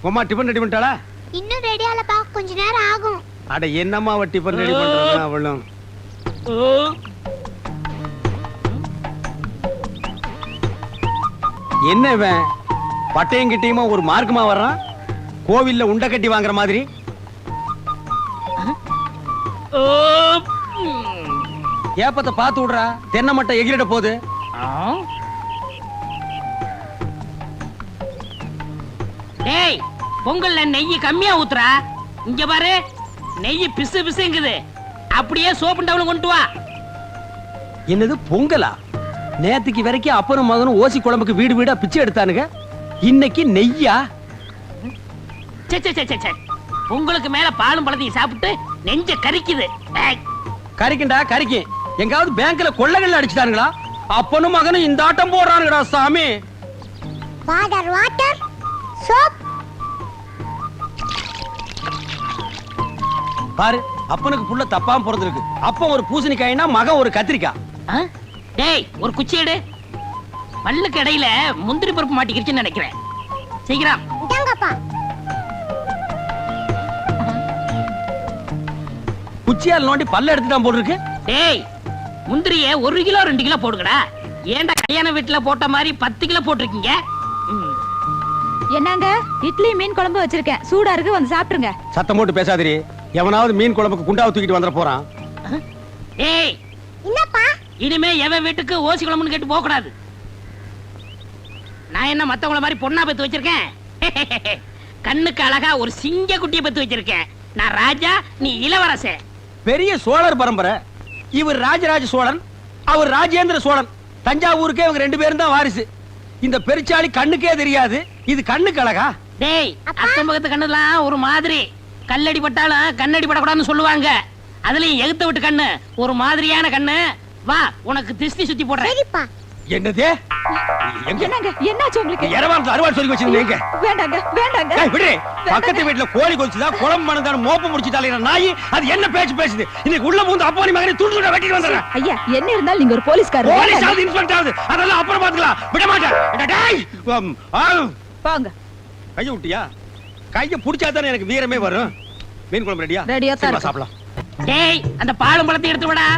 Uma tiffin ready பண்ணிட்டாளா? இன்னும் ready ஆலப்பா, கொஞ்ச நேரம் ஆகும். அட என்னம்மா அவ டிபன் ரெடி பண்றா அவளும். என்ன இவன் பட்டையும் கிட்டையுமா ஒரு மார்க்கமா வர்றான்? கோவில்ல உண்டை கட்டி வாங்குற மாதிரி. ஏப்பத்தை பார்த்து விடுறா, தென்னை மட்டை எகிரிட போகுது. டேய், பொங்கல்ல நெய் கம்மியா ஊத்துறா. இங்க பாரு, நெய் பிசு பிசுங்குது. அப்படியே சோப்பு டவுன் கொண்டு வா. என்னது பொங்கலா? நேத்துக்கு வரைக்கும் அப்பனும் மகனும் ஓசி குழம்புக்கு வீடு வீடா பிச்சை எடுத்தானுங்க. இன்னைக்கு நெய்யா? உங்களுக்கு மேல பாலும் பழத்தையும் சாப்பிட்டு நெஞ்ச கரிக்குது. கரிக்கண்டா கரிக்கு. எங்காவது பேங்க்ல கொள்ளைகள் அடிச்சுட்டானுங்களா? அப்பனும் மகனும் இந்த ஆட்டம் போடுறானுங்கடா சாமி. Water water soap. பாரு, அப்பனுக்கு புள்ள தப்பாம பிறந்திருக்கு. அப்பன் ஒரு பூசணிக்காய்னா மகன் ஒரு கத்திரிக்காய். டேய், ஒரு குச்சி எடு. பல்லுக்கு இடையில முந்திரி பருப்பு மாட்டிக்கிடுச்சுன்னு நினைக்கிறேன். சீக்கிரம் இதாங்கப்பா. குச்சியால் நோண்டி பல்ல எடுத்துட்டான் போல இருக்கு. டேய், முந்திரிய 1 கிலோ 2 கிலோ போடுங்கடா. ஏன்டா கல்யாண வீட்டுல போட்ட மாதிரி 10 கிலோ போட்டிருக்கீங்க? என்னங்க, இட்லி மீன் குழம்பு வச்சிருக்கேன், சூடா இருக்கு, வந்து சாப்பிட்டுருங்க. சத்தம் போட்டு பேசாதீரி. எவனாவது மீன் குழம்புக்கு குண்டாவை தூக்கிட்டு வந்துட போறான். ஏய், என்னப்பா? இனிமே எவன் வீட்டுக்கு ஓசி குழம்புன்னு கேட்டு போக கூடாது. நான் என்ன மத்தவங்கள மாதிரி பொண்ணா பெத்து வச்சிருக்கேன்? கண்ணுக்கு அழகா ஒரு சிங்க குட்டியை பெத்து வச்சிருக்கேன். நான் ராஜா, நீ இளவரசன். பெரிய சோழர் பரம்பரை. இவர் ராஜராஜ சோழன், அவர் ராஜேந்திர சோழன். தஞ்சாவூருக்கே இவங்க 2 பேரும் தான் வாரிசு. இந்த பெருச்சாளி கண்ணுக்கே தெரியாது. இது கண்ணுக்கு அழகா? டேய், அக்கம் பக்கத்து கண்ணுலாம் ஒரு மாதிரி. கல்லடி பட்டாலும் கண்ணடி படக்கூடாதுன்னு சொல்லுவாங்க. அதுலயும் எகுத்த விட்டு கண்ணு ஒரு மாதிரியான கண்ணு. வா, உனக்கு திருஷ்டி சுத்தி போடுறேன். சரிப்பா. என்னது? என்னங்க, என்னாச்சு உங்களுக்கு? இரவாரத்துல அறுவாள் சொல்லி வச்சிருந்தீங்க. வேண்டாங்க வேண்டாங்க. விடு. பக்கத்து வீட்டுல கோழி கொல்ச்சுதா, குழம்பு மணந்தான மோப்ப முடிச்சிட்டாலே நாய். அது என்ன பேச்சு பேசுது? இன்னைக்கு உள்ள பூந்து அப்பா மகனை துண்டு வெட்டிட்டு வந்துறேன். ஐயா, என்ன இருந்தாலும் நீங்க ஒரு போலீஸ்காரர். போலீஸ் ஆகுது, இன்ஸ்பெக்டர் ஆகுது, அதெல்லாம் அப்புறம் பாத்துக்கலாம். விட மாட்டேன். டேய், வாங்க. கைய விட்டியா? கைய புடிச்சா தானே எனக்கு வீரமே வரும். மீன் குழம்பு ரெடியா? ரெடியா தான். சாப்பிடலாம். டேய், அந்த பாலும் பழத்தை எடுத்து விடா.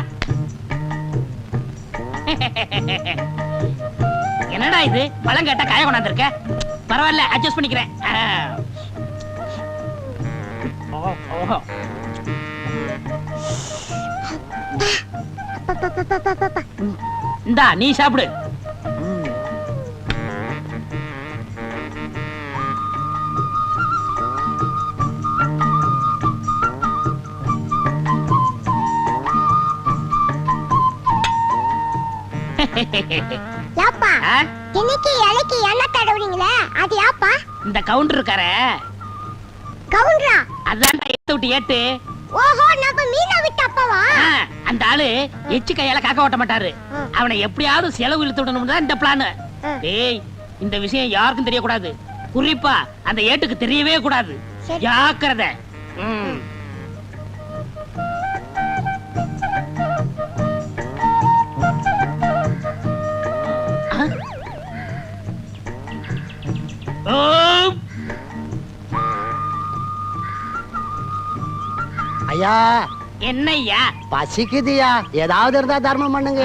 என்னடா இது, பழம் கேட்டா காய கொண்டாந்துருக்க. பரவாயில்ல, அட்ஜஸ்ட் பண்ணிக்கிறேன். இந்தா, நீ சாப்பிடு. யாப்பா, இன்னைக்கு இலைக்கு எண்ணெய் தடவுறீங்களே, அது யாப்பா? இந்த கவுண்டர் இருக்காரே. கவுண்டரா? அதான்டா எடுத்து விட்டு ஏட்டு. ஓஹோ, நம்ம மீனா விட்டு அப்பவா? அந்த ஆளு எச்சு கையால காக்க ஓட்ட மாட்டாரு. அவனை எப்படியாவது செலவு இழுத்து விடணும்னு தான் இந்த பிளான். டேய், இந்த விஷயம் யாருக்கும் தெரியக்கூடாது. குறிப்பா அந்த ஏட்டுக்கு தெரியவே கூடாது. ஜாக்கிரதை. ஐயா, என்னய்யா? பசிக்குதுயா, ஏதாவது இருந்தா தர்மம் பண்ணுங்க.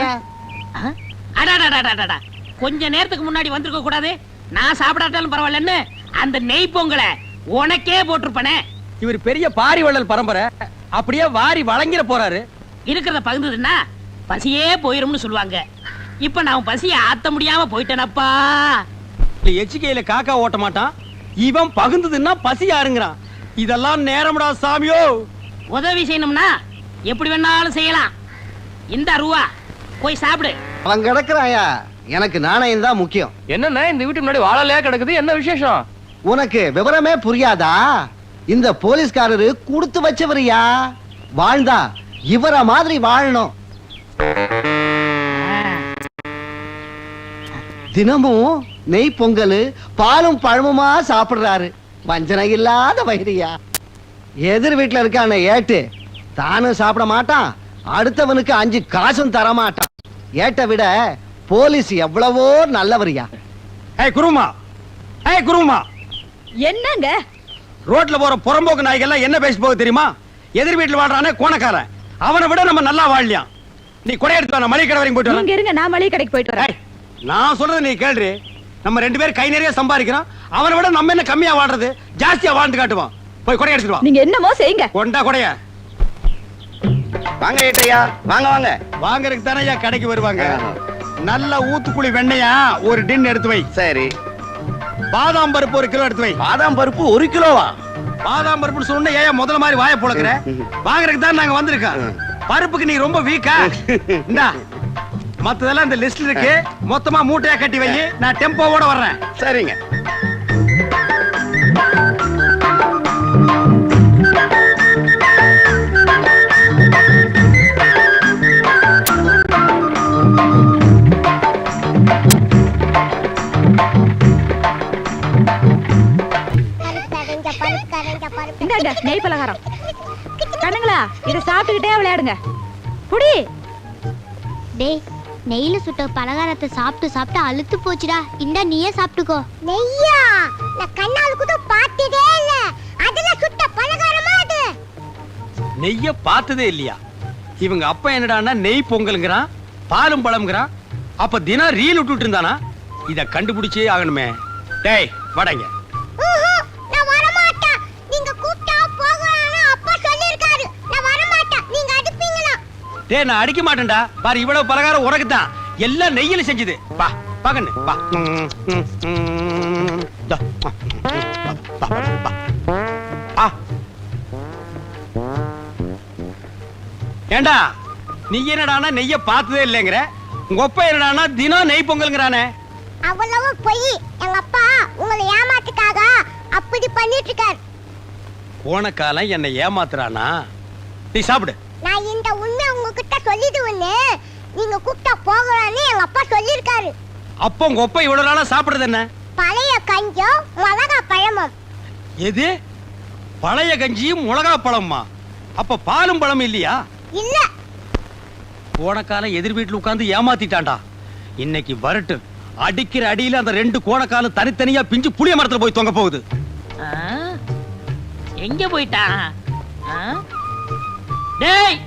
கொஞ்ச நேரத்துக்கு முன்னாடி வந்திருக்க கூடாது. நான் சாப்பிடாட்டாலும் பரவாயில்லன்னு அந்த நெய் பொங்கலை உனக்கே போட்டிருப்பனே. இவர் பெரிய பாரி வள்ளல் பரம்பரை. அப்படியே வாரி வழங்கிற போறாரு. இருக்கிறத பகிர்ந்ததுன்னா பசியே போயிரும்னு சொல்லுவாங்க. இப்ப நான் பசிய ஆத்த முடியாம போயிட்டேனப்பா. எச்சிக்கையில காக்கா ஓட்ட மாட்டான். இவன் பகுந்ததுன்னா பசி யாருங்கிறான். இதெல்லாம் நேரம்டா சாமியோ. உதவி செய்யணும்னா எப்படி வேணாலும் செய்யலாம். இந்த ரூபா போய் சாப்பிடு. அவன் கிடக்குறாயா, எனக்கு நாணயம் தான் முக்கியம். என்னன்னா இந்த வீட்டுக்கு முன்னாடி வாழலையா கிடக்குது, என்ன விசேஷம்? உனக்கு விவரமே புரியாதா? இந்த போலீஸ்காரரு கொடுத்து வச்சவரியா. வாழ்ந்தா இவர மாதிரி வாழணும். தினமும் நெய் பொங்கல் பாலும் பழமுமா சாப்பிடுறாரு. வஞ்சனை இல்லாத வைரியா. எதிர் வீட்டுல இருக்கான ஏட்டு தானும் சாப்பிட மாட்டான், அடுத்தவனுக்கு 5 காசும் தர மாட்டான். ஏட்ட விட போலீஸ் எவ்வளவோ நல்லவரியா. ஏய் குருமா, ஏய் குருமா, என்னங்க ரோட்ல போற புறம்போக்கு நாய்கள்லாம் என்ன பேசி போக தெரியுமா? எதிர் வீட்டுல வாழ்றானே கோணக்காரன், அவனை விட நம்ம நல்லா வாழலாம். நீ கொடை எடுத்து வா, மளிகை கடை வரைக்கும் போயிட்டு நீங்க இருங்க, நான் மளிகை கடைக்கு போயிட்டு வரேன். வரேன். நான் சொல்றது நீ கேள்றி. நம்ம 2 பேரும் கை நிறைய சம்பாதிக்கிறோம், அவனை விட நம்ம என்ன கம்மியா வாழ்றது, ஜாஸ்தியா வாழ்ந்து காட்டுவோம். போய் கொடை எடுத்துட்டு வா. நீங்க என்னமோ செய்யுங்க. கொண்டா கொடைய. வாங்க ஏட்டையா, வாங்க வாங்க. வாங்கறதுக்கு தானே கடைக்கு வருவாங்க. நல்ல ஊத்துக்குழி வெண்ணையா ஒரு டின் எடுத்து வை. சரி. பாதாம் பருப்பு 1 கிலோ எடுத்து வை. பாதாம் பருப்பு 1 கிலோவா? பாதாம் பருப்புன்னு சொன்ன ஏன் முதல்ல மாதிரி வாயை புழக்கிற? வாங்குறதுக்கு தான் நாங்க வந்திருக்கோம். பருப்புக்கு நீ ரொம்ப வீக்கா? இந்தா மத்ததெல்லாம் இந்த லிஸ்ட்ல இருக்கு, மொத்தமா மூட்டையா கட்டி வை. நான் டெம்போவோட வர்றேன். சரிங்க. இந்தாங்க நெய் பலகாரம். கண்ணுங்களா, இத சாப்பிட்டுக்கிட்டே விளையாடுங்க. புடி. டேய், நெய்ல சுட்ட பலகாரத்தை சாப்பிட்டு சாப்பிட்டு அழுத்து போச்சுடா. இந்தா நீயே சாப்பிட்டுக்கோ. நெய்யா? நான் கண்ணால கூட பார்த்ததே இல்ல. அதுல சுட்ட பலகாரமா அது? நெய்ய பார்த்ததே இல்லையா? இவங்க அப்பா என்னடான்னா நெய் பொங்கல்ங்கறான், பாலும் பழம்ங்கறான். அப்ப தினம் ரீல் விட்டுட்டு இருந்தானா? இத கண்டுபிடிச்சே ஆகணுமே. டேய் வாடங்க. நான் வர மாட்டேன். நீங்க கூப்பிட்டா போகணும்னு அப்பா சொல்லிருக்காரு. நான் வர மாட்டேன். நீங்க அடிப்பீங்களா? டேய் நான் அடிக்க மாட்டேன்டா. பாரு இவ்வளவு பலகாரம் உனக்கு தான். எல்லாம் நெய்யில செஞ்சது. வா பாக்கண்ணு வா. டா. ஆ. ஏண்டா நீ என்னடானா நெய்ய பார்த்ததே இல்லைங்கற, உங்க அப்பா என்னடானா தினம் நெய் பொங்கல்ங்கறானே. அவ்வளவு பொய். எங்க அப்பா உங்களை ஏமாத்துக்காக அப்படி பண்ணிட்டு இருக்காரு. போன காலம் என்ன ஏமாத்துறானா? நீ சாப்பிடு. நான் இந்த உண்மை உங்ககிட்ட சொல்லிடுவேன்னு நீங்க கூப்பிட்டா போகலான்னு எங்க அப்பா சொல்லிருக்காரு. அப்போ உங்க அப்பா இவ்வளவு நாளா சாப்பிடுறது என்ன? பழைய கஞ்சம் மிளகா பழமும். எது? பழைய கஞ்சியும் மிளகா பழமா? அப்ப பாலும் பழம் இல்லையா? இல்ல. போன காலம் எதிர் வீட்டுல உட்கார்ந்து ஏமாத்திட்டான்டா. இன்னைக்கு வரட்டு அடிக்கிற அடியில அந்த 2 கோணக்காலும் தனித்தனியா பிஞ்சு புளிய மரத்துல போய் தொங்க போகுது. ஆ? எங்க போயிட்டான்? ஆ? டேய்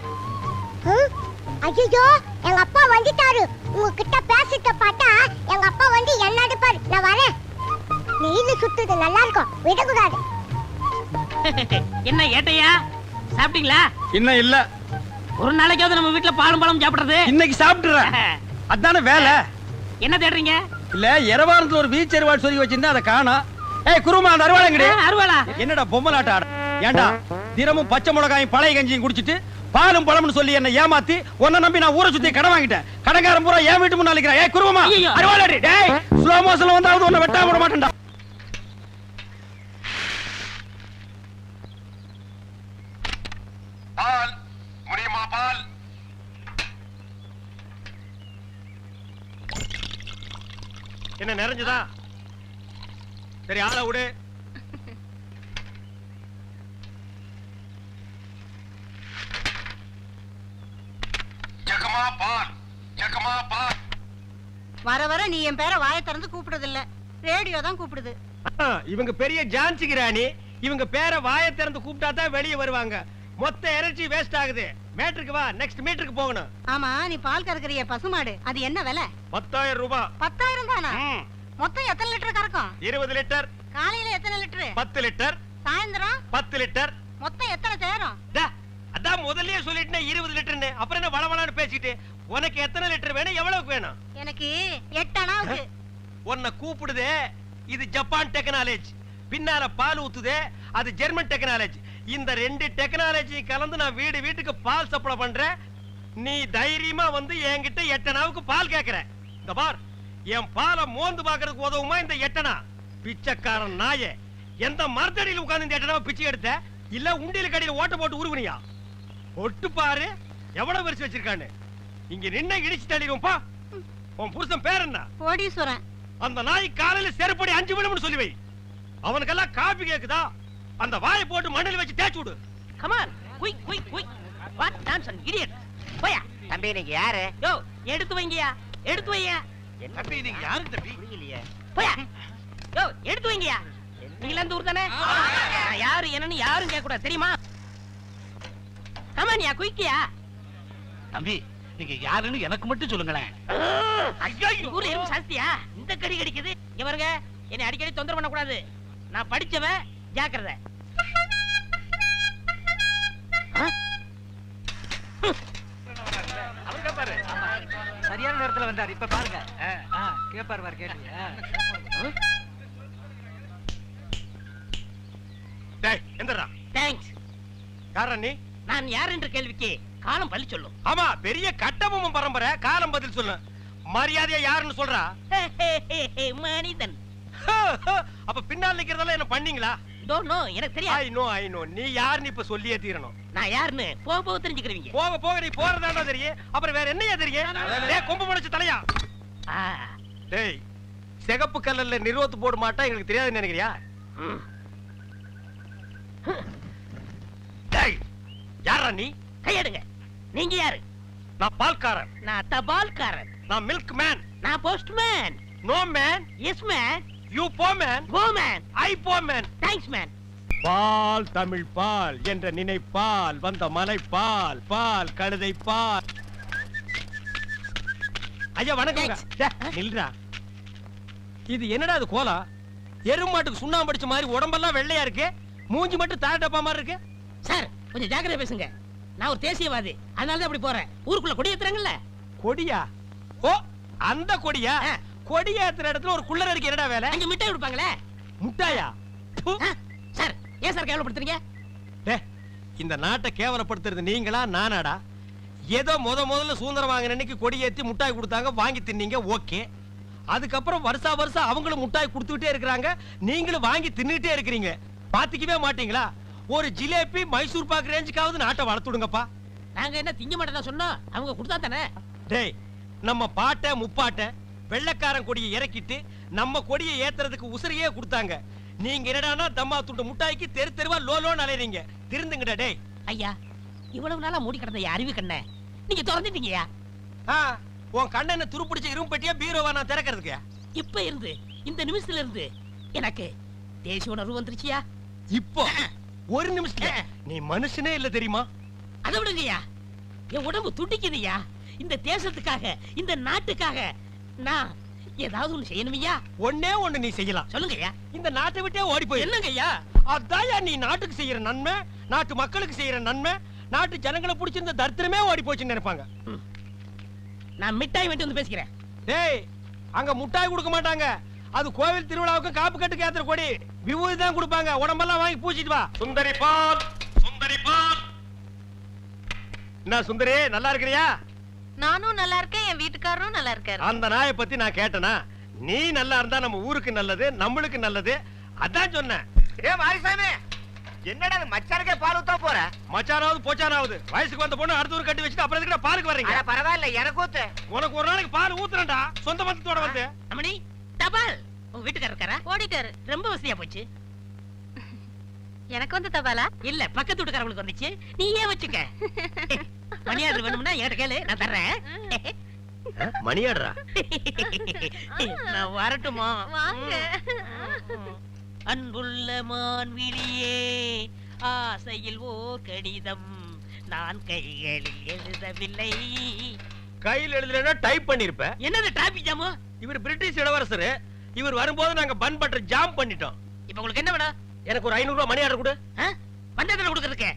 ஐயோ, எங்க அப்பா வந்துட்டாரு. உங்ககிட்ட பேசிட்டு பார்த்தா எங்க அப்பா வந்து என்ன அடிப்பாரு. நான் வரேன். நெய்ல சுத்துது நல்லா இருக்கும், விடக்கூடாது. என்ன ஏட்டையா, சாப்பிட்டீங்களா? இன்னும் இல்ல. ஒரு நாளைக்காவது நம்ம வீட்டுல பாலும் பழம் சாப்பிடுறது. இன்னைக்கு சாப்பிட்டுறேன். அதானே வேலை. என்ன தேடுறீங்க? இல்ல எரவாரத்துல ஒரு பீச் அருவாள் சொல்லி வச்சிருந்தா அதை காணோம். ஏய் குருமா, அந்த அருவாளங்கடி. அருவாளா? என்னடா பொம்மலாட்ட ஆட? ஏண்டா தினமும் பச்சை மிளகாயும் பழைய கஞ்சியும் குடிச்சிட்டு பாலும் பழம்னு சொல்லி என்ன ஏமாத்தி உன்னை நம்பி நான் ஊரை சுத்தி கடன் வாங்கிட்டேன். கடன்காரன் பூரா என் வீட்டு முன்னால நிக்கிறான். ஏய் குருமா, ஐயையோ. அருவாளடி. டேய் ஸ்லோ மோஷன்ல வந்தாவது உன்னை வெட்டாம விட மாட்டேன்டா. பால் முடியுமா? பால் என்ன நிறைஞ்சதா? சரி ஆளை விடு. ஜகமா பால், ஜகமா பால். வர வர நீ என் பேரை வாயை திறந்து கூப்பிடுறது இல்ல, ரேடியோ தான் கூப்பிடுது. இவங்க பெரிய ஜான்சி கிராணி. இவங்க பேரை வாயை திறந்து கூப்பிட்டா தான் வெளியே வருவாங்க. மொத்த எனர்ஜி வேஸ்ட் ஆகுது. மேட்ருக்கு வா, நெக்ஸ்ட் மீட்டருக்கு போகணும். ஆமா, நீ பால் கறக்குறிய பசுமாடு, அது என்ன விலை? 10,000 ரூபாய். 10,000 தானா? மொத்தம் எத்தனை லிட்டர் கறக்கும்? 20 லிட்டர். காலையில எத்தனை லிட்டர்? 10 லிட்டர். சாயந்தரம் 10 லிட்டர். மொத்தம் எத்தனை தேரும்? அதான் முதல்லயே சொல்லிட்டேன் 20 லிட்டர்னு. அப்புறம் என்ன வளவளான்னு பேசிட்டு? உனக்கு எத்தனை லிட்டர் வேணும், எவ்வளவுக்கு வேணும்? எனக்கு 8 அணாவுக்கு. உன்னை கூப்பிடுதே இது ஜப்பான் டெக்னாலஜி. பின்னால பால் ஊத்துதே அது ஜெர்மன் டெக்னாலஜி. இந்த 2 டெக்னாலஜி கலந்து நான் வீட்டுக்கு பால் சப்ளை பண்றேன். நீ தைரியமா வந்து என்கிட்ட 8 அணாவுக்கு பால் கேக்குற. இந்த பார், என் பாலை மோந்து பாக்குறதுக்கு உதவுமா இந்த 8 அணா? பிச்சைக்காரன் நாயே, எந்த மரத்தடியில் உட்கார்ந்து இந்த 8 அணாவை பிச்சை எடுத்த? இல்ல உண்டியல் கடையில் ஓட்ட போட்டு உருவனியா? ஒட்டு பாரு எவ்வளவு வரிசை வச்சிருக்கான்னு. இங்க நின்ன இடிச்சு தள்ளிடுவோம். பா, உன் புருஷன் பேர் என்ன? கோடீஸ்வரன். அந்த நாய் காலையில செருப்படி 5 விழும்னு சொல்லி வை. அவனுக்கெல்லாம் காபி கேக்குதா? அந்த வாயை போட்டு மண்ணில் வச்சு தேய்ச்சு விடு. Come on, quick, quick, quick. What nonsense, idiot. போயா. தம்பி நீங்க யாரு? யோ, எடுத்து வைங்கயா, எடுத்து வையா. தம்பி நீங்க யாரு தம்பி? புரியலையே. போயா. யோ, எடுத்து வைங்கயா. என்ன நீங்களா இந்த ஊர் தானே? நான் யாரு என்னன்னு யாரும் கேட்க கூடாது தெரியுமா? ஆமா நீயா குயிக்கியா? தம்பி நீங்க யாருன்னு எனக்கு மட்டும் சொல்லுங்களேன். ஊர்ல எறும்பு சாஸ்தியா இந்த கடி கடிக்குது. இங்க பாருங்க, என்னை அடிக்கடி தொந்தரவு பண்ண கூடாது. நான் படிச்சவன், ஜாக்கிரதை. சரியான நேரத்துல வந்தார். இப்ப பாருங்க கேப்பாரு பாரு கேட்டு. டேய் எந்திரா. தேங்க்ஸ். யாரா நீ? நான் யார் என்ற கேள்விக்கு காலம் பள்ளி சொல்லும். ஆமா, பெரிய கட்டபொம்மன் பரம்பரை. காலம் பதில் சொல்லு. மரியாதையா யாருன்னு சொல்றா? மனிதன். அப்ப பின்னால் நிக்கிறதெல்லாம் என்ன பண்ணீங்களா? டோன்ட் நோ, எனக்கு தெரியாது. ஐ நோ நீ யாருன்னு இப்ப சொல்லியே தீரணும். நான் யாருன்னு போக போக தெரிஞ்சுக்கிறீங்க. போக போக நீ போறதாண்டா தெரியும். அப்புறம் வேற என்னையா தெரியும்? டேய் கொம்பு முளைச்ச தலையா. டேய் சிகப்பு கல்லல்ல நிறுவத்து போட மாட்டா எங்களுக்கு தெரியாதுன்னு நினைக்கிறியா? டேய் யாரா நீ? கையெடுங்க. நீங்க யாரு? நான் பால்காரன். நான் தபால்காரன். நான் மில்க் மேன். நான் postman. No man. Yes man. You போ மேன். Go man. ஐ போ மேன். Thanks man. பால் தமிழ் பால் என்ற நினைப்பால் வந்த மலை பால் பால் கழுதை பால். ஐயா வணக்கம். நில்றா. இது என்னடா இது கோலா? எருமாட்டுக்கு சுண்ணாம்பு அடிச்ச மாதிரி உடம்பெல்லாம் வெள்ளையா இருக்கு, மூஞ்சி மட்டும் தாடப்பா மாதிரி இருக்கு. சார் கொஞ்சம் ஜாக்கிரதை பேசுங்க. நான் ஒரு தேசியவாதி, அதனால தான் அப்படி போறேன். ஊருக்குள்ள கொடி ஏத்துறாங்கல்ல. கொடியா? ஓ அந்த கொடியா? கொடி ஏத்துற இடத்துல ஒரு குள்ளர் இருக்கு, என்னடா வேலை? அங்க மிட்டாய் கொடுப்பாங்களே. முட்டாயா? சார் ஏன் சார் கேவலப்படுத்துறீங்க? இந்த நாட்டை கேவலப்படுத்துறது நீங்களா நானாடா? ஏதோ முதல்ல சுதந்திரம் வாங்கின அன்னைக்கு கொடி ஏத்தி முட்டாய் கொடுத்தாங்க, வாங்கி தின்னீங்க, ஓகே. அதுக்கப்புறம் வருஷம் அவங்களும் முட்டாய் கொடுத்துட்டே இருக்கிறாங்க, நீங்களும் வாங்கி தின்னுட்டே இருக்கிறீங்க. பாத்துக்கவே மாட்டீங்களா? ஒரு ஜிலேபி மைசூர் பாக்கு ரேஞ்சுக்காவது நாட்டை வளர்த்துடுங்கப்பா. நாங்க என்ன திங்க மாட்டேன் சொன்னோம், அவங்க கொடுத்தா தானே. டேய் நம்ம பாட்ட முப்பாட்ட வெள்ளைக்காரன் கொடியை இறக்கிட்டு நம்ம கொடியை ஏத்துறதுக்கு உசுரையே கொடுத்தாங்க. நீங்க என்னடானா தம்மா துண்டு முட்டாய்க்கு தெரு தெருவா லோலோன்னு அலையறீங்க. திருந்துங்கடா டேய். ஐயா இவ்வளவு நாளா மூடி கிடந்த அறிவு கண்ண நீங்க திறந்துட்டீங்கயா. உன் கண்ணனை துருப்பிடிச்ச இரும்பு பெட்டியா பீரோவா நான் திறக்கிறதுக்கு? இப்ப இருந்து இந்த நிமிஷத்துல இருந்து எனக்கு தேசிய உணர்வு வந்துருச்சியா. இப்போ ஒரு நிமிஷத்துல நீ மனுஷனே இல்ல தெரியுமா? அதை விடுங்கய்யா, என் உடம்பு துடிக்குதுயா. இந்த தேசத்துக்காக, இந்த நாட்டுக்காக நான் ஏதாவது ஒண்ணு செய்யணுமையா. ஒண்ணே ஒண்ணு நீ செய்யலாம். சொல்லுங்கய்யா. இந்த நாட்டை விட்டே ஓடி போய். என்னங்கய்யா? அதாயா நீ நாட்டுக்கு செய்யற நன்மை, நாட்டு மக்களுக்கு செய்யற நன்மை. நாட்டு ஜனங்களை பிடிச்சிருந்த தரித்திரமே ஓடி போச்சுன்னு நினைப்பாங்க. நான் மிட்டாய் வேண்டி வந்து பேசிக்கிறேன். டேய் அங்க முட்டாய் கொடுக்க மாட்டாங்க, அது கோவில் திருவிழாவுக்கு காப்பு கட்டுக்கு ஏத்துற கொடி. விபூதி தான் கொடுப்பாங்க, உடம்பெல்லாம் வாங்கி பூச்சிட்டு வா. சுந்தரி பால், சுந்தரி பால். என்ன சுந்தரி நல்லா இருக்கிறியா? நானும் நல்லா இருக்கேன், என் வீட்டுக்காரரும் நல்லா இருக்காரு. அந்த நாயை பத்தி நான் கேட்டனா? நீ நல்லா இருந்தா நம்ம ஊருக்கு நல்லது, நம்மளுக்கு நல்லது, அதான் சொன்னேன். ஏ மாரிசாமி, என்னடா மச்சானுக்கே பால் ஊத்தா போற? மச்சானாவது போச்சானாவது வயசுக்கு வந்த பொண்ணு அடுத்த ஊர் கட்டி வச்சுட்டு அப்புறம் எதுக்குடா பாலுக்கு வர்றீங்க? பரவாயில்ல, எனக்கு ஊத்து. உனக்கு ஒரு நாளைக்கு பால் ஊத்துறேன்டா, சொந்த பந்தத்தோட வந்து. அம்மணி தபால் உங்க வீட்டுக்காரர் இருக்காரா? ஓடிட்டாரு. ரொம்ப வசதியா போச்சு. எனக்கு வந்து தபாலா? இல்ல பக்கத்து வீட்டுக்காரங்களுக்கு வந்துச்சு, நீ ஏன் வச்சுக்க. மணியாடு வேணும்னா என்கிட்ட கேளு, நான் தர்றேன். மணியாடுறா? நான் வரட்டுமா? வாங்க. அன்புள்ள மான்விழியே, ஆசையில் ஓர் கடிதம் நான் கைகளில் எழுதவில்லை. கையில் எழுதுறேன்னா டைப் பண்ணிருப்ப. என்னது டிராபிக் ஜாமு? இவர் பிரிட்டிஷ் இளவரசர், இவர் வரும்போது நாங்க பன் பட்டர் ஜாம் பண்ணிட்டோம். இப்ப உங்களுக்கு என்ன வேணும்? எனக்கு ஒரு 500 ரூபாய் மணி ஆர்டர் கொடு. பஞ்சாயத்துல கொடுக்கறதுக்கு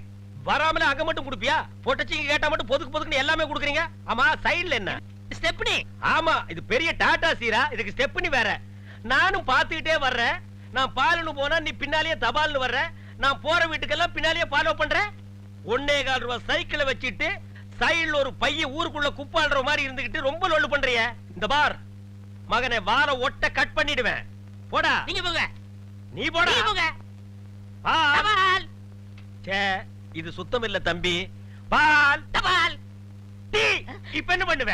வராமல அங்க மட்டும் கொடுப்பியா? பொட்டச்சிங்க கேட்டா மட்டும் பொதுக்கு பொதுக்குன்னு எல்லாமே கொடுக்குறீங்க. ஆமா சைடுல என்ன? ஸ்டெப்னி. ஆமா இது பெரிய டாடா சீரா, இதுக்கு ஸ்டெப்னி வேற. நானும் பாத்துக்கிட்டே வர்றேன். நான் பாலுன்னு போனா நீ பின்னாலேயே தபால்னு வர்ற. நான் போற வீட்டுக்கெல்லாம் பின்னாலேயே ஃபாலோ பண்றேன். 1.25 ரூபாய் சைக்கிளை வச்சிட்டு சைடுல ஒரு பைய ஊருக்குள்ள குப்பாடுற மாதிரி இருந்துகிட்டு ரொம்ப லொல்லு பண்றிய. இந்த பார் மகனே, வார ஒட்ட கட் பண்ணிடுவேன். போடா. நீங்க போங்க. நீ போடா. நீங்க போங்க. பால். சே இது சுத்தம் இல்ல தம்பி. பால் தபால். டீ. இப்ப என்ன பண்ணுவ?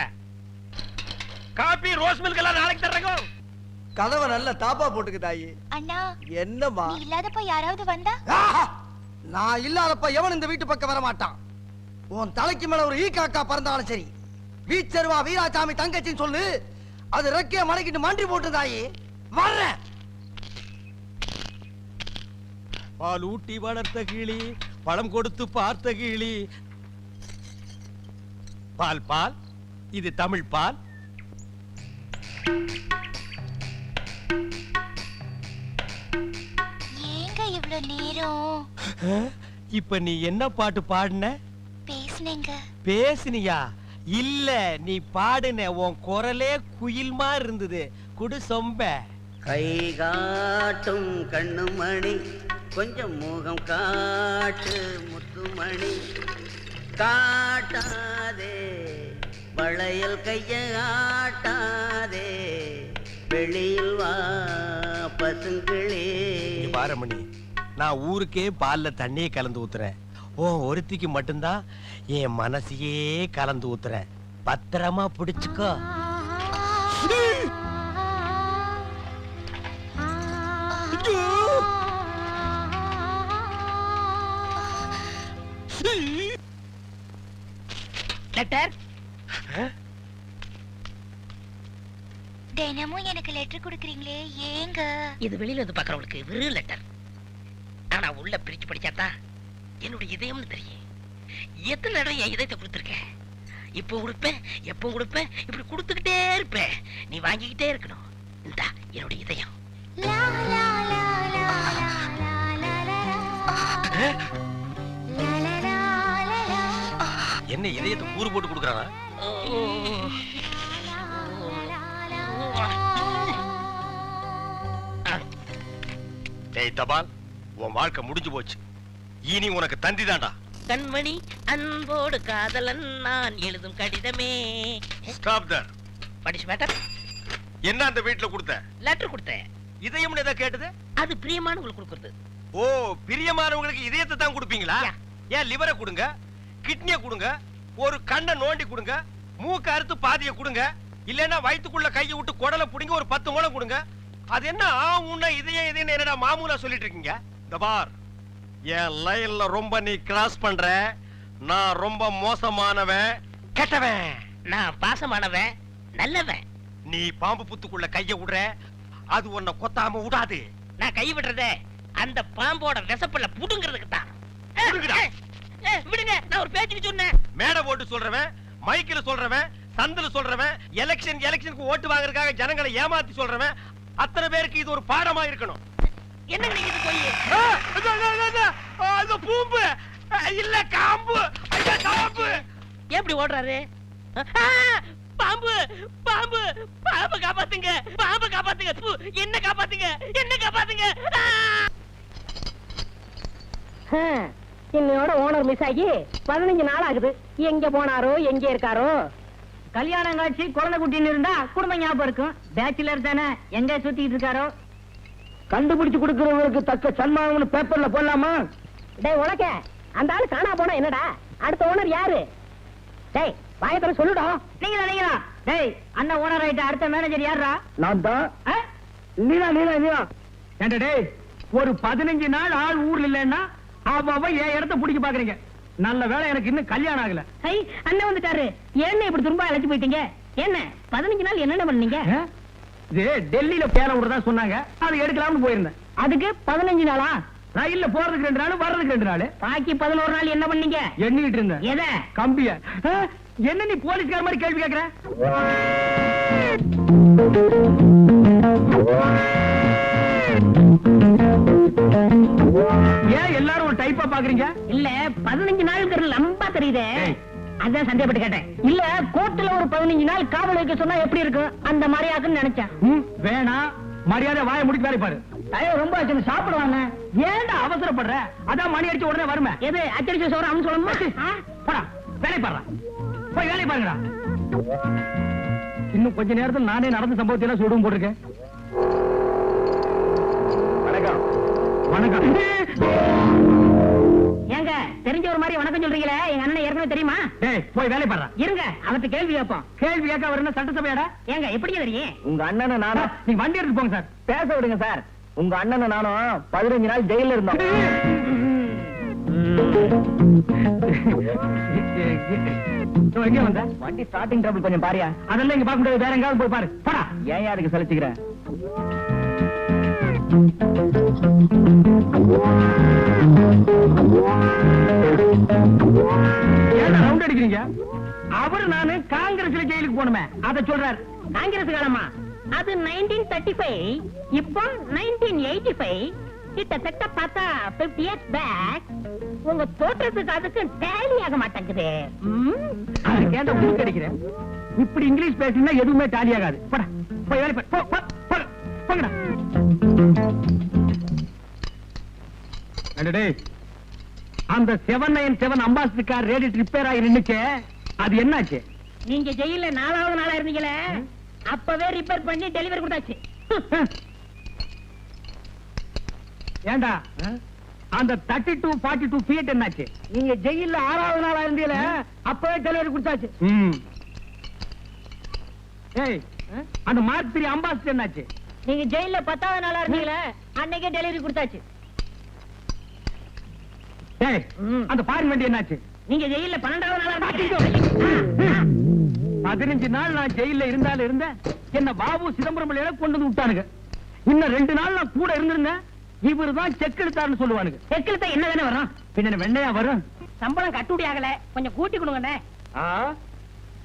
காபி ரோஸ் மில்க் எல்லாம் நாளைக்கு தர்றேங்க. கதவை நல்ல தாப்பா போட்டுக்கு தாயி. அண்ணா என்னம்மா? நீ இல்லாதப்ப யாராவது வந்தா? நான் இல்லாதப்ப எவன் இந்த வீட்டு பக்கம் வர மாட்டான். உன் தலைக்கு மேல ஒரு ஈ காக்கா பறந்தாலும் சரி, வீச்சருவா வீராசாமி தங்கச்சின்னு சொல்லு, அது ரெக்கைய மலைக்கிட்டு மண்டி போட்டு தாயி வர்றேன். பால் ஊட்டி வளர்த்த கிளி, பழம் கொடுத்து பார்த்த கிளி. பால் பால், இது தமிழ் பால். ஏங்க இவ்ளோ நேரம்? இப்ப நீ என்ன பாட்டு பாடுன? பேசுனேங்க. பேசுனியா? இல்ல, நீ பாடுன. உன் குரலே குயில் மாதிரி இருந்தது. குடு சொம்ப. கை காட்டும் கண்ணுமணி, கொஞ்சம் முகம் காட்டு முத்துமணி, காட்டாதே வளையல் கைய ஆட்டாதே, வெளியில் வா பசுங்களே. பாரமணி, நான் ஊருக்கே பால்ல தண்ணியே கலந்து ஊத்துறேன். ஒருத்திக்கு மட்டும்தான் என் மனசையே கலந்து ஊத்துறேன். பத்திரமா பிடிச்சுக்கோ. லெட்டர். தினமும் எனக்கு லெட்டர் கொடுக்குறீங்களே, ஏங்க? இது வெளியில வந்து பாக்குறவங்களுக்கு வெறும் லெட்டர். ஆனா உள்ள பிரிச்சு படிச்சாதான் என்னுடைய இதயம்னு தெரியும். எத்தனை தடவை என் இதயத்தை கொடுத்துருக்கேன். இப்போ கொடுப்பேன், எப்போ கொடுப்பேன், இப்படி கொடுத்துக்கிட்டே இருப்பேன். நீ வாங்கிக்கிட்டே இருக்கணும். இந்தா என்னுடைய இதயம். என்ன இதயத்தை கூறு போட்டு கொடுக்குறானா? டேய் தபால், உன் வாழ்க்கை முடிஞ்சு போச்சு. இனி உனக்கு தந்தி தாண்டா. கண்மணி அன்போடு காதலன் நான் எழுதும் கடிதமே. Stop there. படிச்சு மேட்டர். என்ன அந்த வீட்ல கொடுத்த? லெட்டர் கொடுத்தேன். இதயம்னு எதை கேட்டது? அது பிரியமானவங்களுக்கு கொடுக்கிறது. ஓ, பிரியமானவங்களுக்கு இதயத்தை தான் கொடுப்பீங்களா? ஏன் லிவரை கொடுங்க, கிட்னியை கொடுங்க, ஒரு கண்ணை நோண்டி கொடுங்க, மூக்க அறுத்து பாதியை கொடுங்க, இல்லைன்னா வயிற்றுக்குள்ள கையை விட்டு குடலை புடிங்க ஒரு 10 முழம் கொடுங்க. அது என்ன உன்ன இதயம் இதயம் என்னடா மாமூலா சொல்லிட்டு இருக்கீங்க? தபார், என் லைன்ல ரொம்ப நீ கிராஸ் பண்ற. நான் ரொம்ப மோசமானவன், கெட்டவன். நான் பாசமானவன், நல்லவன். நீ பாம்பு புத்துக்குள்ள கைய விடுற, அது உன்னை கொத்தாம விடாது. நான் கை விடுறதே அந்த பாம்போட விசப்பல்ல புடுங்கிறதுக்கு தான். விடுங்க, நான் ஒரு பேச்சுக்கு சொன்னேன். மேடை போட்டு சொல்றவன், மைக்கில சொல்றவன், சந்தில சொல்றவன், எலெக்ஷனுக்கு ஓட்டு வாங்குறதுக்காக ஜனங்களை ஏமாத்தி சொல்றவன், அத்தனை பேருக்கு இது ஒரு பாடமா இருக்கணும். என்ன நினைக்கிது போய்? அது பூம்பு இல்ல காம்பு. ஐயா காம்பு. எப்படி ஓடுறாரு? பாம்பு பாம்பு பாம்பு காப்பாத்துங்க, பாம்பு காப்பாத்துங்க, என்ன காப்பாத்துங்க, என்ன காப்பாத்துங்க. இன்னையோட ஓனர் மிஸ் ஆகி 15 நாள் ஆகுது. எங்க போனாரோ, எங்க இருக்காரோ? கல்யாணம் காட்சி குழந்தை குட்டின்னு இருந்தா குடும்பம் ஞாபகம் இருக்கும். பேச்சுலர் தானே, எங்க சுத்திட்டு இருக்காரோ? கண்டுபிடிச்சு கொடுக்கறவங்களுக்கு தக்க சன்மானம்னு பேப்பர்ல போடலாமா? டேய் உனக்க அந்த ஆளு காணா போனா என்னடா? அடுத்த ஓனர் யாரு? டேய் வாயத்துல சொல்லுடா. நீங்களா? டேய் அண்ணன் ஓனர் ஆயிட்ட, அடுத்த மேனேஜர் யாரா? நான் தான். நீனா ஏண்டா டேய், ஒரு 15 நாள் ஆள் ஊர்ல இல்லன்னா அவ என் இடத்த பிடிக்க பாக்குறீங்க. நல்ல வேலை எனக்கு இன்னும் கல்யாணம் ஆகல. அண்ணன் வந்துட்டாரு. என்ன இப்படி திரும்ப அழைச்சு போயிட்டீங்க? என்ன 15 நாள் என்னென்ன பண்ணீங்க? இது டெல்லியில பேர விடுறதா சொன்னாங்க, அது எடுக்கலாம்னு போயிருந்தேன். அதுக்கு 15 நாளா? ரயில்ல போறதுக்கு 2 நாள், வர்றதுக்கு 2 நாள். பாக்கி 11 நாள் என்ன பண்ணீங்க? எண்ணிட்டு இருந்தேன். எத? கம்பிய. என்ன நீ போலீஸ்கார மாதிரி கேள்வி கேக்குற? ஏன் எல்லாரும் ஒரு டைப்பா பாக்குறீங்க? இல்ல 15 நாளுக்கு லம்பா தெரியுதே, அதான் சந்தேகப்பட்டு கேட்டேன். இல்ல கோர்ட்ல ஒரு 15 நாள் காவல் வைக்க சொன்னா எப்படி இருக்கும், அந்த மாதிரி ஆகுன்னு நினைச்சேன். வேணாம், மரியாதை வாயை முடிக்க வேலை பாரு. டயம் ரொம்ப ஆச்சு, சாப்பிடுவாங்க. ஏன்டா அவசரப்படுற? அதான் மணி அடிச்ச உடனே வருமே. எது அச்சடிச்ச சோறு அவன் சொல்லணுமா? போடா, வேலை பாடுறா. போய் வேலை பாருங்கடா. இன்னும் கொஞ்ச நேரத்தில் நானே நடந்த சம்பவத்தை எல்லாம் சுடும் போட்டிருக்கேன். வணக்கம். வணக்கம். ஏங்க தெரிஞ்ச ஒரு மாதிரி வணக்கம் சொல்றீங்களே, எங்க அண்ணன் ஏற்கனவே தெரியுமா? டேய் போய் வேலை பாடுறா. இருங்க, அவர்கிட்ட கேள்வி கேட்போம். கேள்வி கேட்க வரணும் சட்டசபையாடா? ஏங்க எப்படி தெரியும்? உங்க அண்ணனை நானும். நீங்க வண்டி எடுத்து போங்க சார். பேச விடுங்க சார். உங்க அண்ணனை நானும் 15 நாள் ஜெயில இருந்தோம். எங்க வந்த? வண்டி ஸ்டார்டிங் ட்ரபிள் கொஞ்சம் பாரியா. அதெல்லாம் இங்க பார்க்க முடியாது, வேற எங்காவது போய் பாரு. போடா. ஏன் அதுக்கு சலிச்சுக்கிறேன்? ரவுண்ட் அடிக்கிறீங்க? அவரு நானு காங்கிரஸ்ல ஜெயிலுக்கு போனுமே அத சொல்றாரு. காங்கிரஸ் காலமா? அது 1935, இப்போ 1985. கிட்டத்தட்ட பார்த்தா 50 years back. உங்க தோற்றத்துக்கு அதுக்கு டேலி ஆக மாட்டேங்குது. கேட்ட ஊருக்கு அடிக்கிறேன். இப்படி இங்கிலீஷ் பேசினா எதுவுமே டாலி ஆகாது. போடா, போய் வேலை பாரு. போங்கடா. அந்த 797 அம்பாசிடர் கார் ரேடியேட்டர் ரிப்பேர் ஆகி நின்னுச்சே, அது என்னாச்சு? நீங்க ஜெயில 4வது நாளா இருந்தீங்களே, அப்பவே ரிப்பேர் பண்ணி டெலிவரி கொடுத்தாச்சு. ஏண்டா அந்த 32, 42 ஃபீட் என்னாச்சு? நீங்க ஜெயில 6வது நாளா இருந்தீல, அப்பவே டெலிவரி கொடுத்தாச்சு. ஏய், அந்த மார்க் 3 அம்பாசிடர் என்னாச்சு? நீங்க ஜெயில 10வது நாளா இருந்தீங்களே, அன்னைக்கே டெலிவரி கொடுத்தாச்சு. ஏய், அந்த ஃபாரின் வண்டி என்னாச்சு? நீங்க ஜெயில 12வது நாளா 15 நாள் நான் ஜெயில இருந்தாலும் இருந்தேன். என்ன பாபு சிதம்பரம் கொண்டு வந்து விட்டானுங்க. இன்னும் 2 நாள் நான் கூட இருந்திருந்தேன். இவரு தான் செக் எடுத்தாருன்னு சொல்லுவானுங்க. செக் எடுத்தா என்ன வேணும் வரும்? பின்ன வெண்ணையா வரும். சம்பளம் கட்டுப்படி ஆகல, கொஞ்சம் கூட்டி கொடுங்கண்ணே.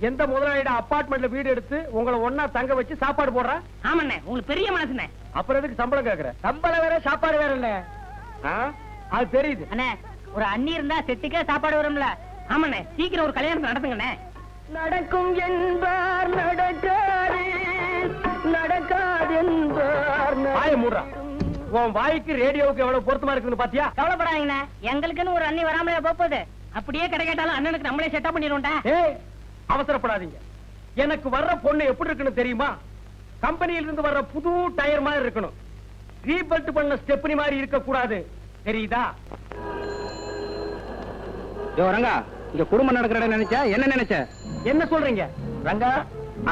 எந்த முதலாளியோட அபார்ட்மெண்ட்ல வீடு எடுத்து உங்களை ஒன்னா தங்க வச்சு சாப்பாடு போடுறா? ஆமாண்ணே, உங்களுக்கு பெரிய மனசுண்ணே. அப்புறம் எதுக்கு சம்பளம் கேக்குற? சம்பளம் வேற சாப்பாடு வேற இல்ல. அது தெரியுது அண்ணே. ஒரு அண்ணி இருந்தா செத்துக்கே சாப்பாடு வரும்ல. ஆமாண்ணே, சீக்கிரம் ஒரு கல்யாணம் நடத்துங்கண்ணே. நடக்கும் என்பார் நடக்காது, நடக்காது என்பார். வாயை மூடுறா. உன் வாய்க்கு ரேடியோவுக்கு எவ்வளவு பொருத்தமா இருக்குன்னு பாத்தியா? கவலைப்படாதீங்கண்ணே, எங்களுக்குன்னு ஒரு அண்ணி வராமலே போகுது. அப்படியே கடை கேட்டாலும் அண்ணனுக்கு நம்மளே செட்டப் பண்ணிடுவோம்டா. ஏய், அவசரப்படாதீங்க. எனக்கு வர்ற பொண்ணு எப்படி இருக்குன்னு தெரியுமா? கம்பெனியில இருந்து வர்ற புது டயர் மாதிரி இருக்கணும். ரீபல்ட் பண்ண ஸ்டெப்னி மாதிரி இருக்க கூடாது. தெரியுதா? ரங்கா, இங்க குடும்பம் நடக்கிற நினைச்சா என்ன நினைச்ச? என்ன சொல்றீங்க ரங்கா?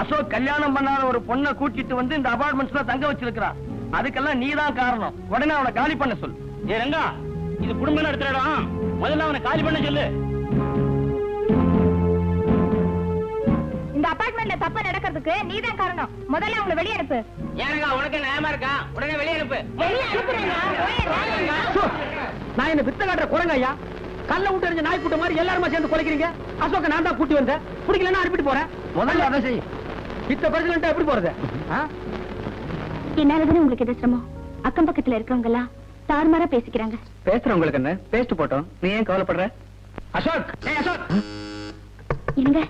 அசோக் கல்யாணம் பண்ணாத ஒரு பொண்ணை கூட்டிட்டு வந்து இந்த அபார்ட்மெண்ட்ஸ்ல தங்க வச்சிருக்கான். அதுக்கெல்லாம் நீதான் காரணம். உடனே அவனை காலி பண்ண சொல்லு. ஏ ரங்கா, இது குடும்பம் நடத்துற இடம். முதல்ல அவனை காலி பண்ண சொல்லு. இந்த அபார்ட்மெண்ட்ல தப்பு நடக்கிறதுக்கு நீதான் காரணம். முதல்ல அவங்களை வெளியே அனுப்பு. ஏனங்க உனக்கு நியாயமா இருக்கா? உடனே வெளியே அனுப்பு. வெளியே அனுப்புறேங்க. நான் என்ன வித்த காட்டுற குரங்க ஐயா? கல்ல விட்டு எறிஞ்ச நாய் கூட்ட மாதிரி எல்லாருமா சேர்ந்து குலைக்கிறீங்க. அசோக்க நான் தான் கூட்டி வந்தேன். பிடிக்கலன்னா அனுப்பிட்டு போறேன். முதல்ல அதை செய். இத்த பிரசிடென்ட் எப்படி போறது? என்னாலதானே உங்களுக்கு எது சிரமம்? அக்கம் பக்கத்துல இருக்கவங்க எல்லாம் தாறுமாறா பேசிக்கிறாங்க. பேசுறவங்களுக்கு என்ன? பேசிட்டு போட்டோம். நீ ஏன் கவலைப்படுற? அசோக், ஏய் அசோக். இருங்க,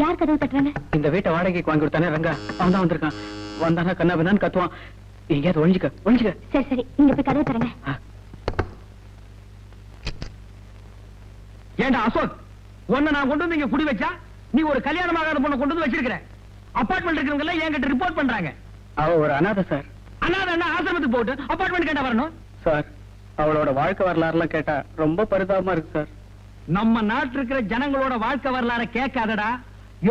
யார் கதவு தட்டுறாங்க? இந்த வீட்டை வாடகைக்கு வாங்கி கொடுத்தானே ரங்கா, அவன் தான் வந்திருக்கான். வந்தானா கண்ணா பின்னான்னு கத்துவான். எங்கேயாவது ஒழிஞ்சுக்க. சரி சரி, நீங்க போய் கதவு தரங்க. ஏண்டா அசோக், உன்னை நான் கொண்டு வந்து இங்க குடி வச்சா நீ ஒரு கல்யாணமாகாத பொண்ணை கொண்டு வந்து வச்சிருக்கிற. அபார்ட்மெண்ட் இருக்கிறவங்க எல்லாம் என்கிட்ட ரிப்போர்ட் பண்றாங்க. அவ ஒரு அனாதை சார். அனாதை என்ன ஆசிரமத்துக்கு போட்டு அபார்ட்மெண்ட் கேட்டா வரணும் சார்? அவளோட வாழ்க்கை வரலாறுலாம் கேட்டா ரொம்ப பரிதாபமா இருக்கு சார். நம்ம நாட்டில் இருக்கிற ஜனங்களோட வாழ்க்கை வரலாற கேட்காதடா.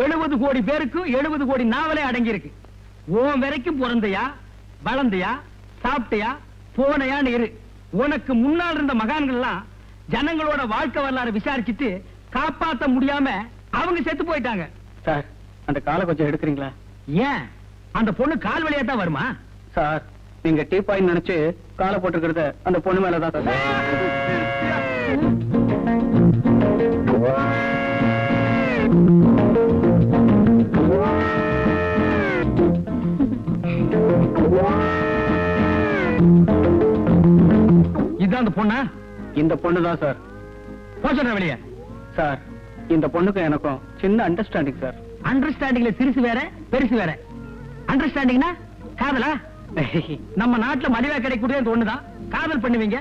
70 கோடி பேருக்கு 70 கோடி நாவலே அடங்கி இருக்கு. உன் வரைக்கும் பிறந்தையா, வளர்ந்தையா, சாப்பிட்டையா, போனையான்னு இரு. உனக்கு முன்னால் இருந்த மகான்கள் எல்லாம் ஜனங்களோட வாழ்க்கை வரலாறு விசாரிச்சுட்டு காப்பாத்த முடியாம அவங்க செத்து போயிட்டாங்க. சார், அந்த காலை கொஞ்சம் எடுக்கிறீங்களா? ஏன்? அந்த பொண்ணு கால் வழியா தான் வருமா? சார், நீங்க டீ பாயிண்ட் நினைச்சு காலை போட்டுக்கிறது அந்த பொண்ணு மேலதான் சார். இதுதான் அந்த பொண்ணா? இந்த பொண்ணு தான் சார். போச்சா வெளியே? சார், இந்த பொண்ணுக்கும் எனக்கும் சின்ன அண்டர்ஸ்டாண்டிங் சார். அண்டர்ஸ்டாண்டிங்ல சிறுசு வேற பெருசு வேற. அண்டர்ஸ்டாண்டிங்னா காதலா? நம்ம நாட்டுல மலிவா கிடைக்கக்கூடிய அந்த ஒண்ணுதான். காதல் பண்ணுவீங்க,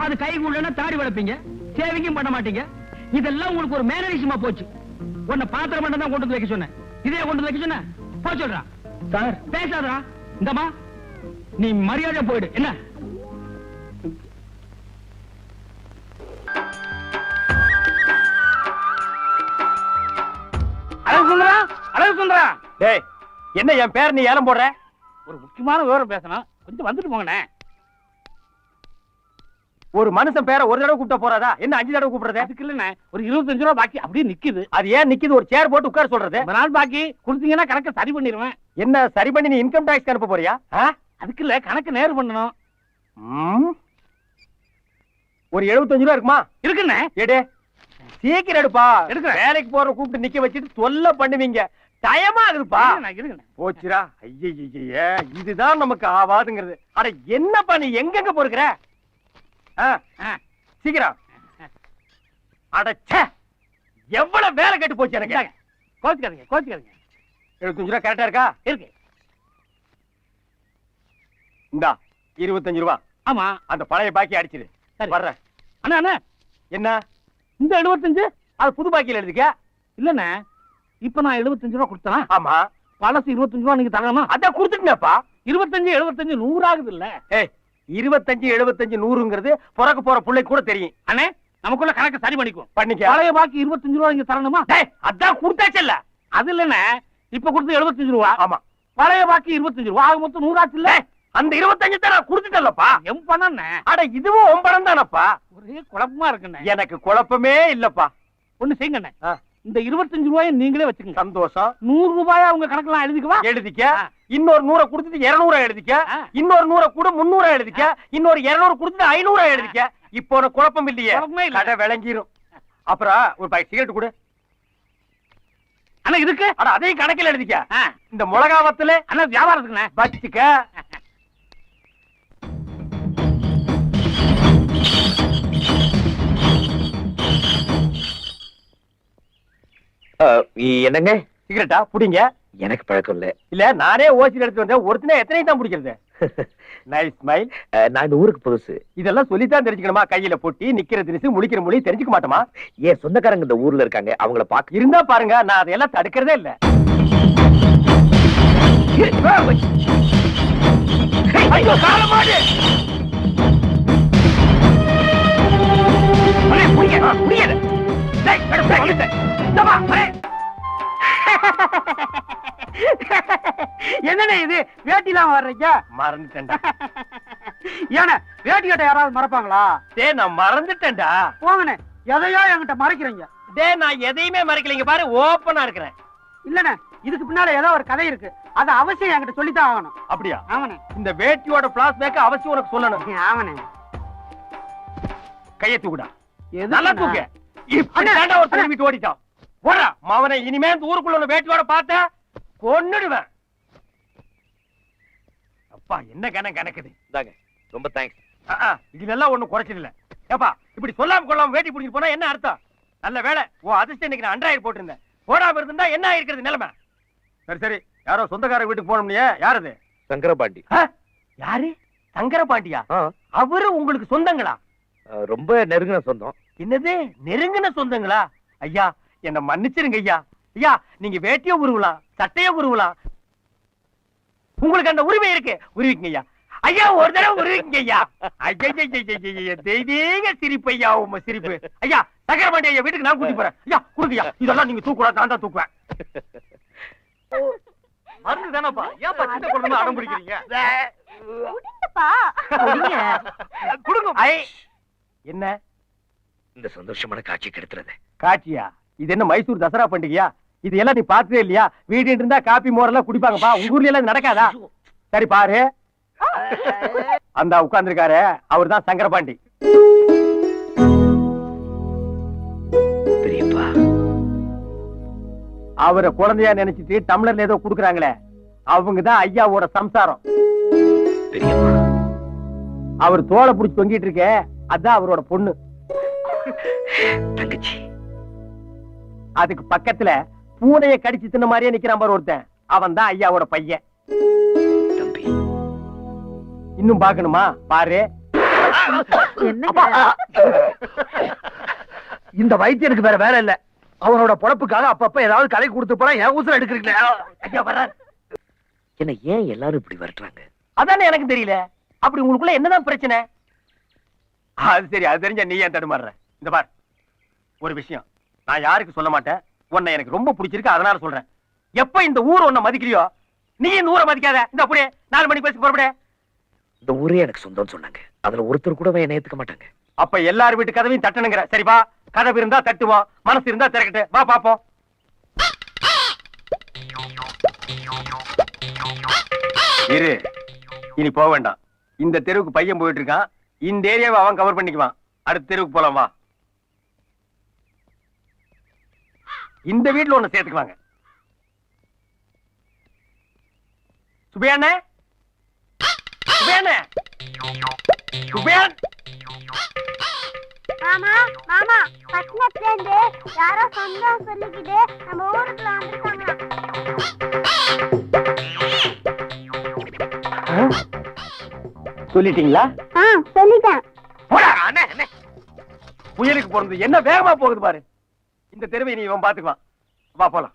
அது கைகூடலன்னா தாடி வளர்ப்பீங்க, சேவிங்கும் பண்ண மாட்டீங்க. இதெல்லாம் உங்களுக்கு ஒரு மேனரிசமா போச்சு. உன்னை பாத்திரம் மட்டும் தான் கொண்டு வந்து வைக்க சொன்னேன். இதே கொண்டு வந்து வைக்க சொன்ன போச்சுடுறா. சார், பேசாதா? இந்தமா நீ மரியாதை போயிடு. என்ன என்ன என் பேர் நீ ஏலம் போடுற? ஒரு முக்கியமான விவரம் பேசணும், கொஞ்சம் வந்துட்டு போங்கண்ணே. ஒரு மனுஷன் பேரை ஒரு தடவை கூப்பிட்ட போறாதா? என்ன 5 தடவை கூப்பிடுறது? அதுக்கு இல்லண்ணே, ஒரு 25 ரூபா பாக்கி அப்படியே நிக்குது. அது ஏன் நிக்குது? ஒரு சேர் போட்டு உட்கார சொல்றது. ரொம்ப நாள் பாக்கி கொடுத்தீங்கன்னா கணக்கு சரி பண்ணிடுவேன். என்ன சரி பண்ணி நீ இன்கம் டாக்ஸ் அனுப்ப போறியா? அதுக்கு இல்ல, கணக்கு நேரு பண்ணணும். ஒரு 75 ரூபா இருக்குமா? இருக்குண்ணே. எடு, சீக்கிரம் எடுப்பா. எடுக்கிறேன். வேலைக்கு போற கூப்பிட்டு நிக்க வச்சுட்டு தொல்லை பண்ணுவீங்க. டயமா இருக்குப்பா. இருக்குண்ணே. போச்சுரா. ஐய, இதுதான் நமக்கு ஆவாதுங்கிறது. அட என்னப்பா நீ எங்கெங்க போறீங்க? சீக்கிரம். அடச்சே, எவ்வளவு வேலை கெட்டு போச்சு எனக்கு. கோச்சுக்காதீங்க. 75 ரூபா கரெக்டா இருக்கா? இருக்கு. இந்தா 25 ரூபா. ஆமா. அந்த பழைய பாக்கி அடிச்சிரு. சரி. வர்றேன். அண்ணா என்ன இந்த 75 அது புது பாக்கியில எழுதிக்க? இல்லண்ணே, இப்ப நான் 75 ரூபா கொடுத்தேன். ஆமா, பழசு 25 ரூபா நீங்க தரணுமா? அதான் கொடுத்துட்டேன்ப்பா. 25 75 100 ஆகுது இல்ல? ஏய், 25 75 100ங்கிறது பிறக்க போற பிள்ளைக்கு கூட தெரியும். அண்ணே, நமக்குள்ள கணக்கு சரி பண்ணிக்குவோம். பண்ணிக்க. பழைய பாக்கி 25 ரூபா நீங்க தரணுமா? டேய், அதான் கொடுத்தாச்சல்ல. அது இல்லண்ணே, இப்ப கொடுத்து 75 ரூபா. ஆமா, பழைய பாக்கி 25 ரூபா. ஆக மொத்தம் 100 ஆச்சு இல்ல? அந்த 25 தான் நான் கொடுத்துட்டேன்லப்பா. எம் பண்ணே. அட இதுவும் ஒம்படம் தானப்பா. ஒரே குழப்பமா இருக்குண்ணே. எனக்கு குழப்பமே இல்லப்பா. ஒண்ணு செய்யுங்கண்ணே, இந்த 25 ரூபாயை நீங்களே வச்சுக்கோங்க. சந்தோஷம். 100 ரூபாயா உங்க கணக்குல எழுதிக்குவா? எழுதிக்க. இன்னொரு 100 கொடுத்துட்டு 200 எழுதிக்க. இன்னொரு 100 கூட 300 எழுதிக்க. இன்னொரு 200 கொடுத்துட்டு 500 எழுதிக்க. இப்போ உனக்கு குழப்பம் இல்லையே? குழப்பமே இல்ல. கடை விளங்கிரும். அப்புறம் ஒரு பாக்கெட் சிகரெட் கொடு. அண்ணா இதுக்கு? அட அதையும் கணக்கில் எழுதிக்க. இந்த மிளகா வத்தல அண்ணா வியாபாரத்துக்குண்ணே வச்சுக்க. என்னங்க சிகரெட்டா புடிங்க. எனக்கு பழக்கம் இல்ல. இல்ல நானே ஓசில எடுத்து வந்தேன். ஒருத்தனே எத்தனை தான் பிடிக்கிறது? Nice smile. நான் இந்த ஊருக்கு புதுசு. இதெல்லாம் சொல்லித்தான் தெரிஞ்சுக்கணுமா? கையில பொட்டி, நிக்கிற திரிசு, முழிக்கிற மொழி தெரிஞ்சுக்க மாட்டோமா? ஏன் சொந்தக்காரங்க இந்த ஊர்ல இருக்காங்க, அவங்கள பாக்க இருந்தா பாருங்க. நான் அதையெல்லாம் தடுக்கிறதே இல்ல. ஐயோ, காலமாடு. என்னண்ணே இது வேட்டிலாம் வர்றீங்க? மறந்துட்டேன்டா. ஏன்னா வேட்டி கட்ட யாராவது மறப்பாங்களா? டேய், நான் மறந்துட்டேன்டா. போங்கண்ணே, எதையோ என்கிட்ட மறைக்கிறீங்க. டேய், நான் எதையுமே மறைக்கலைங்க பாரு, ஓப்பனா இருக்கிறேன். இல்லண்ணே, இதுக்கு பின்னால ஏதோ ஒரு கதை இருக்கு. அது அவசியம் என்கிட்ட சொல்லித்தான் ஆகணும். அப்படியா? ஆமாண்ணே. இந்த வேட்டியோட பிளாஸ்பேக் அவசியம் உனக்கு சொல்லணும். ஆமாண்ணே. கையை தூக்குடா. நல்லா தூக்கு. இப்படி தாண்டா ஒரு திரும்பிட்டு ஓடிட்டான். போடா மவனை. இனிமே இந்த ஊருக்குள்ள உள்ள வேட்டியோட பார்த்த கொன்னுடுவேன். அப்பா என்ன கணக்குது. ரொம்ப தேங்க்ஸ். இதுல ஒண்ணும் குறைச்சல் இல்ல. ஏப்பா, இப்படி சொல்லாம கொள்ளாம வேட்டி பிடிச்சிட்டு போனா என்ன அர்த்தம்? நல்ல வேலை ஓ அதிர்ஷ்டம் இன்னைக்கு நான் 2000 போட்டிருந்தேன். போடாம இருந்தா என்ன ஆயிருக்கிறது நிலைமை? சரி, யாரோ சொந்தக்கார வீட்டுக்கு போனோம்னே. யார் அது? சங்கரபாண்டி. யாரு? சங்கரபாண்டியா? அவரு உங்களுக்கு சொந்தங்களா? ரொம்ப நெருங்கின சொந்தம். என்னது நெருங்கின சொந்தங்களா? ஐயா, என்ன மன்னிச்சிருங்க ஐயா. ஐயா, நீங்க வேட்டியோ உருவலாம், சட்டையோ உருவலாம். உங்களுக்கு அந்த உரிமை இருக்கு, உருவிக்குங்க ஐயா. ஐயா, ஒரு தடவை உருவிக்குங்க ஐயா. ஐயா, தெய்வீக சிரிப்பு ஐயா, உங்க சிரிப்பு. ஐயா, சங்கரபாண்டி ஐயா வீட்டுக்கு நான் கூட்டி போறேன். ஐயா கொடுங்க ஐயா. இதெல்லாம் நீங்க தூக்கூடாது, நான் தான் தூக்குவேன். மருந்து தானப்பா, ஏன்ப்பா சின்ன குழந்தை அடம் பிடிக்கிறீங்க? கொடுங்க. என்ன இந்த சந்தோஷமான காட்சி கெடுத்துறது? காட்சியா? இது என்ன மைசூர் தசரா பண்டிகையா? இது எல்லாம் நீ பார்த்ததே இல்லையா? வீடு இருந்தா காப்பி மோரெல்லாம் குடிப்பாங்கப்பா. உங்க ஊர்ல எல்லாம் நடக்காதா? சரி பாரு, அந்த உட்கார்ந்துருக்காரு அவர் தான் சங்கரபாண்டி. பெரியப்பா, அவரை குழந்தையா நினைச்சிட்டு டம்ளர்ல ஏதோ குடுக்குறாங்களே, அவங்க தான் ஐயாவோட சம்சாரம். பெரியப்பா, அவர் தோலை புடிச்சு தொங்கிட்டு இருக்கே, அதான் அவரோட பொண்ணு தங்கச்சி. அதுக்கு பக்கத்துல பூனைய கடிச்சு தின்ன மாதிரியே நிக்கிறான் பாரு ஒருத்தன், அவன் தான் ஐயாவோட பையன். தம்பி, இன்னும் பாக்கணுமா? பாரு. இந்த வைத்தியனுக்கு வேற வேலை இல்ல. அவனோட பொழப்புக்காக அப்பப்ப ஏதாவது கலை கொடுத்து போறா. என் ஊசல எடுக்கிறீங்களா? ஐயா வர்றாரு. என்ன ஏன் எல்லாரும் இப்படி வரட்டுறாங்க? அதானே எனக்கு தெரியல. அப்படி உங்களுக்குள்ள என்னதான் பிரச்சனை? அது சரி, அது தெரிஞ்ச நீ ஏன் தடுமாறுற? இந்த பார், ஒரு விஷயம் நான் யாருக்கு சொல்ல மாட்டேன். உன்னை எனக்கு ரொம்ப பிடிச்சிருக்கு, அதனால சொல்றேன். எப்ப இந்த ஊர் உன்னை மதிக்கலையோ, நீ இந்த ஊரை மதிக்காத. இந்த அப்படியே 4 மணிக்கு பேசி போறப்படே. இந்த ஊரே எனக்கு சொந்தம்னு சொன்னாங்க. அதுல ஒருத்தர் கூட என்ன ஏத்துக்க மாட்டாங்க. அப்ப எல்லார் வீட்டு கதவையும் தட்டணுங்கிற? சரி வா, கதவு இருந்தா தட்டுவோம், மனசு இருந்தா திறக்கட்டு. வா பாப்போம். இரு, இனி போக வேண்டாம். இந்த தெருவுக்கு பையன் போயிட்டு இருக்கான். இந்த ஏரியாவை அவன் கவர் பண்ணிக்குவான். அடுத்த தெருவுக்கு போலாம் வா. இந்த வீட்டுல ஒண்ணு சேர்த்துக்குவாங்க. சுபையானே, சுபையானே, சுபையான். மாமா மாமா பட்டணத்துல இருந்து யாரோ சொந்தம் சொல்லிக்கிட்டு நம்ம ஊருக்குள்ள வந்துட்டாங்க. சொல்லிட்டீங்களா? சொல்லிட்டேன். புயலுக்கு போறது என்ன வேகமா போகுது பாரு. இந்த தெருவை நீ இவன் பாத்துக்குவான். வா போலாம்.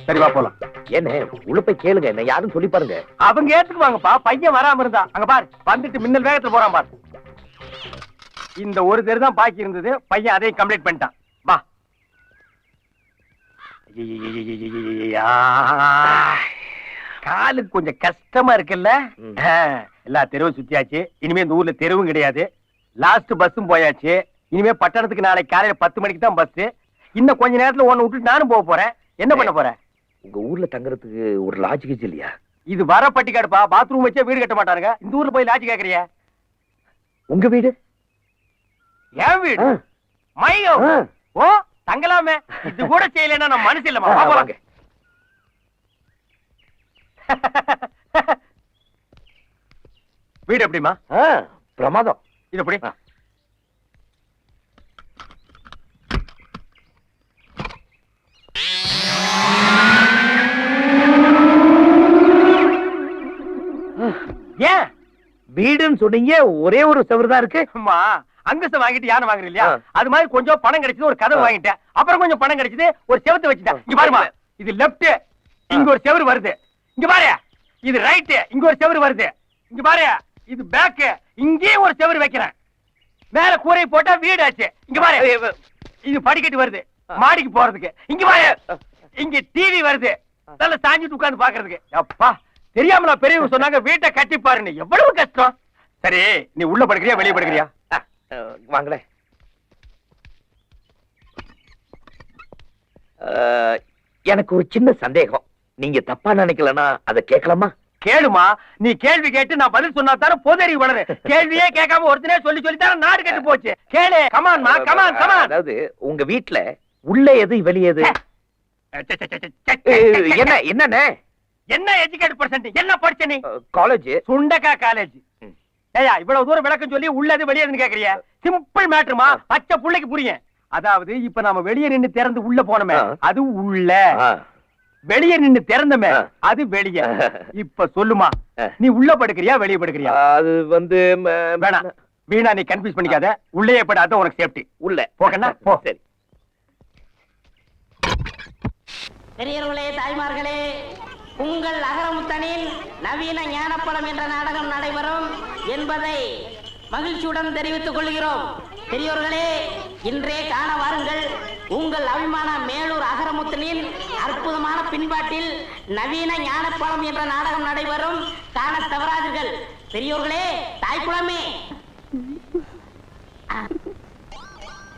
சரி வா போலாம். என்ன உள்ள போய் கேளுங்க, என்ன யாரும் சொல்லி பாருங்க. அவங்க ஏத்துக்குவாங்கப்பா. பையன் வராம இருந்தா அங்க பாரு வந்துட்டு மின்னல் வேகத்துல போறான் பாரு. இந்த ஒரு தெரு தான் பாக்கி இருந்தது. பையன் அதையும் கம்ப்ளீட் பண்ணிட்டான். வா. காலுக்கு கொஞ்சம் கஷ்டமா இருக்குல்ல? எல்லா தெருவும் சுத்தியாச்சு. இனிமே இந்த ஊர்ல தெருவும் கிடையாது. லாஸ்ட் பஸ்ஸும் போயாச்சு. இனிமே பட்டணத்துக்கு நாளைக்கு காலையில 10 மணிக்கு தான் பஸ். இன்னும் கொஞ்ச நேரத்துல ஒன்னு விட்டுட்டு நானும் போக போறேன். என்ன பண்ண போற? உங்க ஊர்ல தங்குறதுக்கு ஒரு லாட்ஜ் கிச்சு இல்லையா? இது வர பட்டிக்காடுப்பா. பாத்ரூம் வச்சே வீடு கட்ட மாட்டாருங்க. இந்த ஊர்ல போய் லாட்ஜ் கேக்குறிய? உங்க வீடு? என் வீடு? மையோ. ஓ தங்கலாமே. இது கூட செய்யலன்னா நான் மனசு இல்லமா. வாங்க. வீடு எப்படிமா? பிரமாதம். இது எப்படி? ஏன் வீடுன்னு சொன்னீங்க, ஒரே ஒரு செவரு தான் இருக்கு. அங்கசம் வாங்கிட்டு யானை வாங்குற இல்லையா? அது மாதிரி கொஞ்சம் பணம் கிடைச்சது, ஒரு கதவு வாங்கிட்டேன். அப்புறம் கொஞ்சம் பணம் கிடைச்சது, ஒரு செவத்தை வச்சுட்டேன். இங்க பாருமா, இது லெப்ட், இங்க ஒரு செவரு வருது. இங்க பாரு, இது ரைட், இங்க ஒரு செவரு வருது. இங்க பாரு, இது பேக், இங்கே ஒரு செவரு வைக்கிறேன். மேல கூரை போட்டா வீடு ஆச்சு. இங்க பாரு, இது படிக்கட்டு வருது மாடிக்கு போறதுக்கு. இங்க பாரு, இங்க டிவி வருது, நல்ல சாஞ்சிட்டு உட்கார்ந்து பாக்குறதுக்கு. அப்பா தெரியாமல பெரியவங்க சொன்னாங்க வீட்டை கட்டி பாருன்னு. எவ்வளவு கஷ்டம். சரி நீ உள்ள படுக்கிறியா வெளியே படுக்கிறியா? வாங்களே. எனக்கு ஒரு சின்ன சந்தேகம். நீங்க தப்பா நினைக்கலன்னா அதை கேட்கலாமா? கேளுமா. நீ கேள்வி கேட்டு நான் பதில் சொன்னா தானே பொதறி வளரு. கேள்வியே கேட்காம ஒருத்தனே சொல்லி சொல்லி தானே நாடு கெட்டு போச்சு. கேளு. கமான்மா, கமான் கமான். அதாவது உங்க வீட்டுல உள்ள எது வெளியே எது? என்ன என்னண்ணே? என்ன எஜுகேட் பர்சன்ட்? என்ன படிச்ச நீ? காலேஜ். சுண்டக்கா காலேஜ். ஏயா இவ்வளவு தூரம் விளக்கம் சொல்லி உள்ளது வெளியேதுன்னு கேக்குறியா? சிம்பிள் மேட்டர்மா, பச்சை புள்ளைக்கு புரியும். அதாவது இப்ப நாம வெளியே நின்னு திறந்து உள்ள போனோமே அது உள்ள, வெளியே நின்னு திறந்தமே அது வெளியே. இப்ப சொல்லுமா, நீ உள்ள படுக்கிறியா வெளியே படுக்கிறியா? அது வந்து வேணாம் வீணா நீ கன்ஃபியூஸ் பண்ணிக்காத. உள்ளே படாத, உனக்கு சேஃப்டி. உள்ள போகண்ணா போ. சரி. பெரியவர்களே, தாய்மார்களே, உங்கள் அகரமுத்தனில் நவீன ஞானப்பழம் என்ற நாடகம் நடைபெறும் என்பதை மகிழ்ச்சியுடன் தெரிவித்துக் கொள்கிறோம். பெரியோர்களே, இன்றே காண வாருங்கள். உங்கள் அபிமான மேலூர் அகரமுத்தனில் அற்புதமான பின்பாட்டில் நவீன ஞானப்பழம் என்ற நாடகம் நடைபெறும். காண தவறாதீர்கள். பெரியோர்களே, தாய்க்குளமே,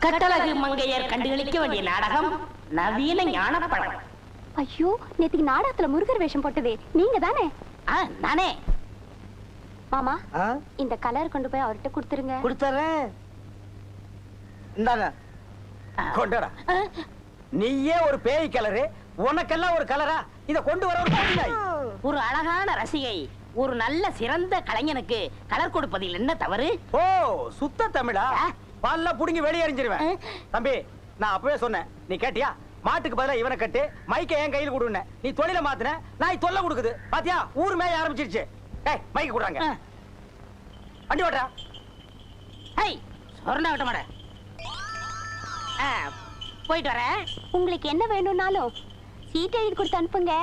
கட்டழகு மங்கையர் கண்டுகளிக்க வேண்டிய நாடகம் நவீன ஞானப்பழம். ஐயோ, நேத்துக்கு நாடகத்துல முருகர் வேஷம் போட்டதே நீங்க தானே? நானே. மாமா, இந்த கலர் கொண்டு போய் அவர்கிட்ட கொடுத்துருங்க. கொடுத்துறேன். இந்தாங்க கொண்டுடா. நீயே ஒரு பேய் கலரு, உனக்கெல்லாம் ஒரு கலரா? இத கொண்டு வர ஒரு அழகான ரசிகை ஒரு நல்ல சிறந்த கலைஞனுக்கு கலர் கொடுப்பதில் என்ன தவறு? ஓ சுத்த தமிழா? பல்ல புடுங்கி வெளியே எறிஞ்சிருவேன். தம்பி நான் அப்பவே சொன்னேன், நீ கேட்டியா? மாட்டுக்கு பதிலா இவனை கட்டு, மைக்க என் கையில் கொடுன. நீ தொழில மாத்தின, நாய் தொல்லை கொடுக்குது. பாத்தியா, ஊர் மேய ஆரம்பிச்சிருச்சு. ஏய் மைக்க கொடுறாங்க. வண்டி ஓட்டுறா. ஹேய் சொர்ணா விட்ட மாட. போயிட்டு வரேன். உங்களுக்கு என்ன வேணும்னாலும் சீட் எழுதி கொடுத்து அனுப்புங்க.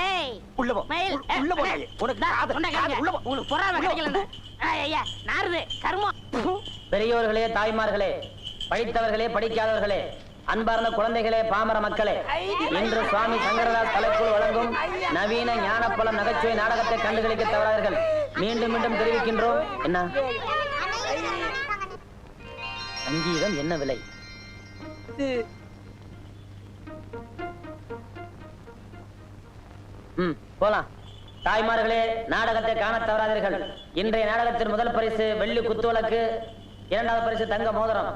ஏய் உள்ள போ. மயில் உள்ள போ. உனக்கு உள்ள போ. உங்களுக்கு பொறாம கிடைக்கல. ஐயா நாருது கர்மம். பெரியோர்களே, தாய்மார்களே, படித்தவர்களே, படிக்காதவர்களே, அன்பார்ந்த குழந்தைகளே, பாமர மக்களே, இன்று சுவாமி சங்கரதாஸ் கலைக்குழு வழங்கும் நவீன ஞானப்பழம் நகைச்சுவை நாடகத்தை கண்டுகளிக்க தவறார்கள். மீண்டும் மீண்டும் தெரிவிக்கின்றோம். என்ன சங்கீதம் என்ன விலை? போலாம். தாய்மார்களே, நாடகத்தை காண தவறாதீர்கள். இன்றைய நாடகத்தின் முதல் பரிசு வெள்ளி குத்துவிளக்கு, இரண்டாவது பரிசு தங்க மோதிரம்.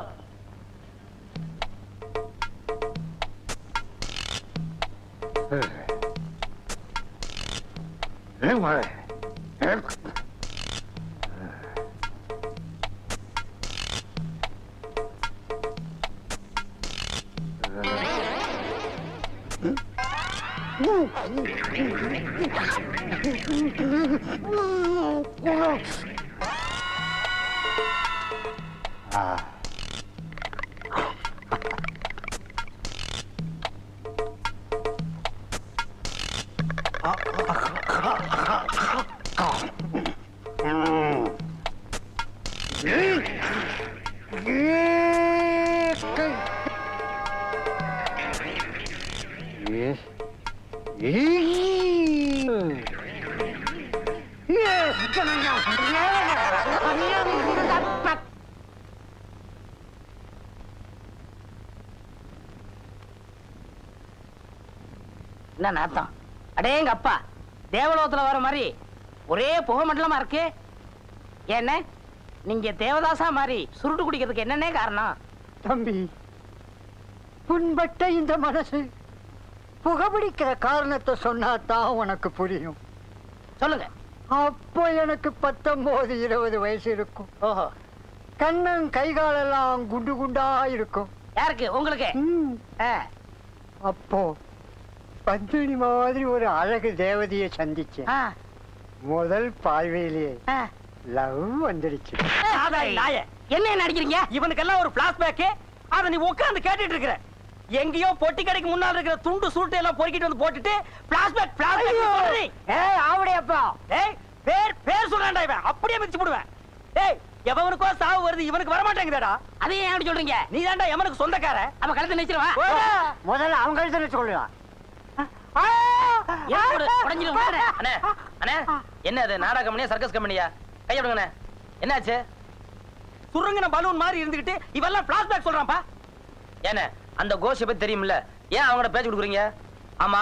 என்ன நாத்தம்? அடேங்க அப்பா, தேவலோகத்துல வர மாதிரி ஒரே புகை மண்டலமா இருக்கு. என்ன நீங்க தேவதாசா மாதிரி சுருட்டு குடிக்கிறதுக்கு என்னன்னே காரணம்? தம்பி, புண்பட்ட இந்த மனசு புகைப்பிடிக்கிற காரணத்தை சொன்னாதான் உனக்கு புரியும். சொல்லுங்க. அப்போ எனக்கு 19-20 வயசு இருக்கும். ஓஹோ. கண்ணன் கைகாலெல்லாம் குண்டு குண்டா இருக்கும். யாருக்கு? உங்களுக்கு? அப்போ பத்மினி மாதிரி ஒரு அழகு தேவதையை சந்திச்சேன். முதல் பார்வையிலேயே லவ் வந்துடுச்சு. என்ன நடிக்கிறீங்க? இவனுக்கெல்லாம் ஒரு பிளாஷ்பேக். அத நீ உட்கார்ந்து கேட்டுட்டு இருக்கிற. எங்கேயோ பொட்டி கடைக்கு முன்னால இருக்கிற துண்டு சூட்டை எல்லாம் பொறுக்கிட்டு வந்து போட்டுட்டு பிளாஷ்பேக் சொல்றீ. ஏய் ஆவடியப்பா, ஏய் பேர் சொல்றான்டா இவன். அப்படியே மிதிச்சு போடுவேன். ஏய், எவனுக்கோ சாவு வருது, இவனுக்கு வர மாட்டேங்குதடா. அதே ஏன் அப்படி சொல்றீங்க? நீ தான்டா எவனுக்கு சொந்தக்கார. அவன் கழுத்தை நினைச்சிருவா. முதல்ல அவங்க கழுத்தை சொல்லலாம். என்ன அது? நாடக கம்பெனியா சர்க்கஸ் கம்பெனியா? கையடுங்கண்ணே. என்னாச்சு? சுருங்கின பலூன் மாதிரி இருந்துகிட்டு இவெல்லாம் பிளாஷ்பேக் சொல்றான்ப்பா. ஏன்னா அந்த கோஷை பத்தி தெரியுமில்ல, ஏன் அவங்கள பேச்சு கொடுக்குறீங்க? ஆமா,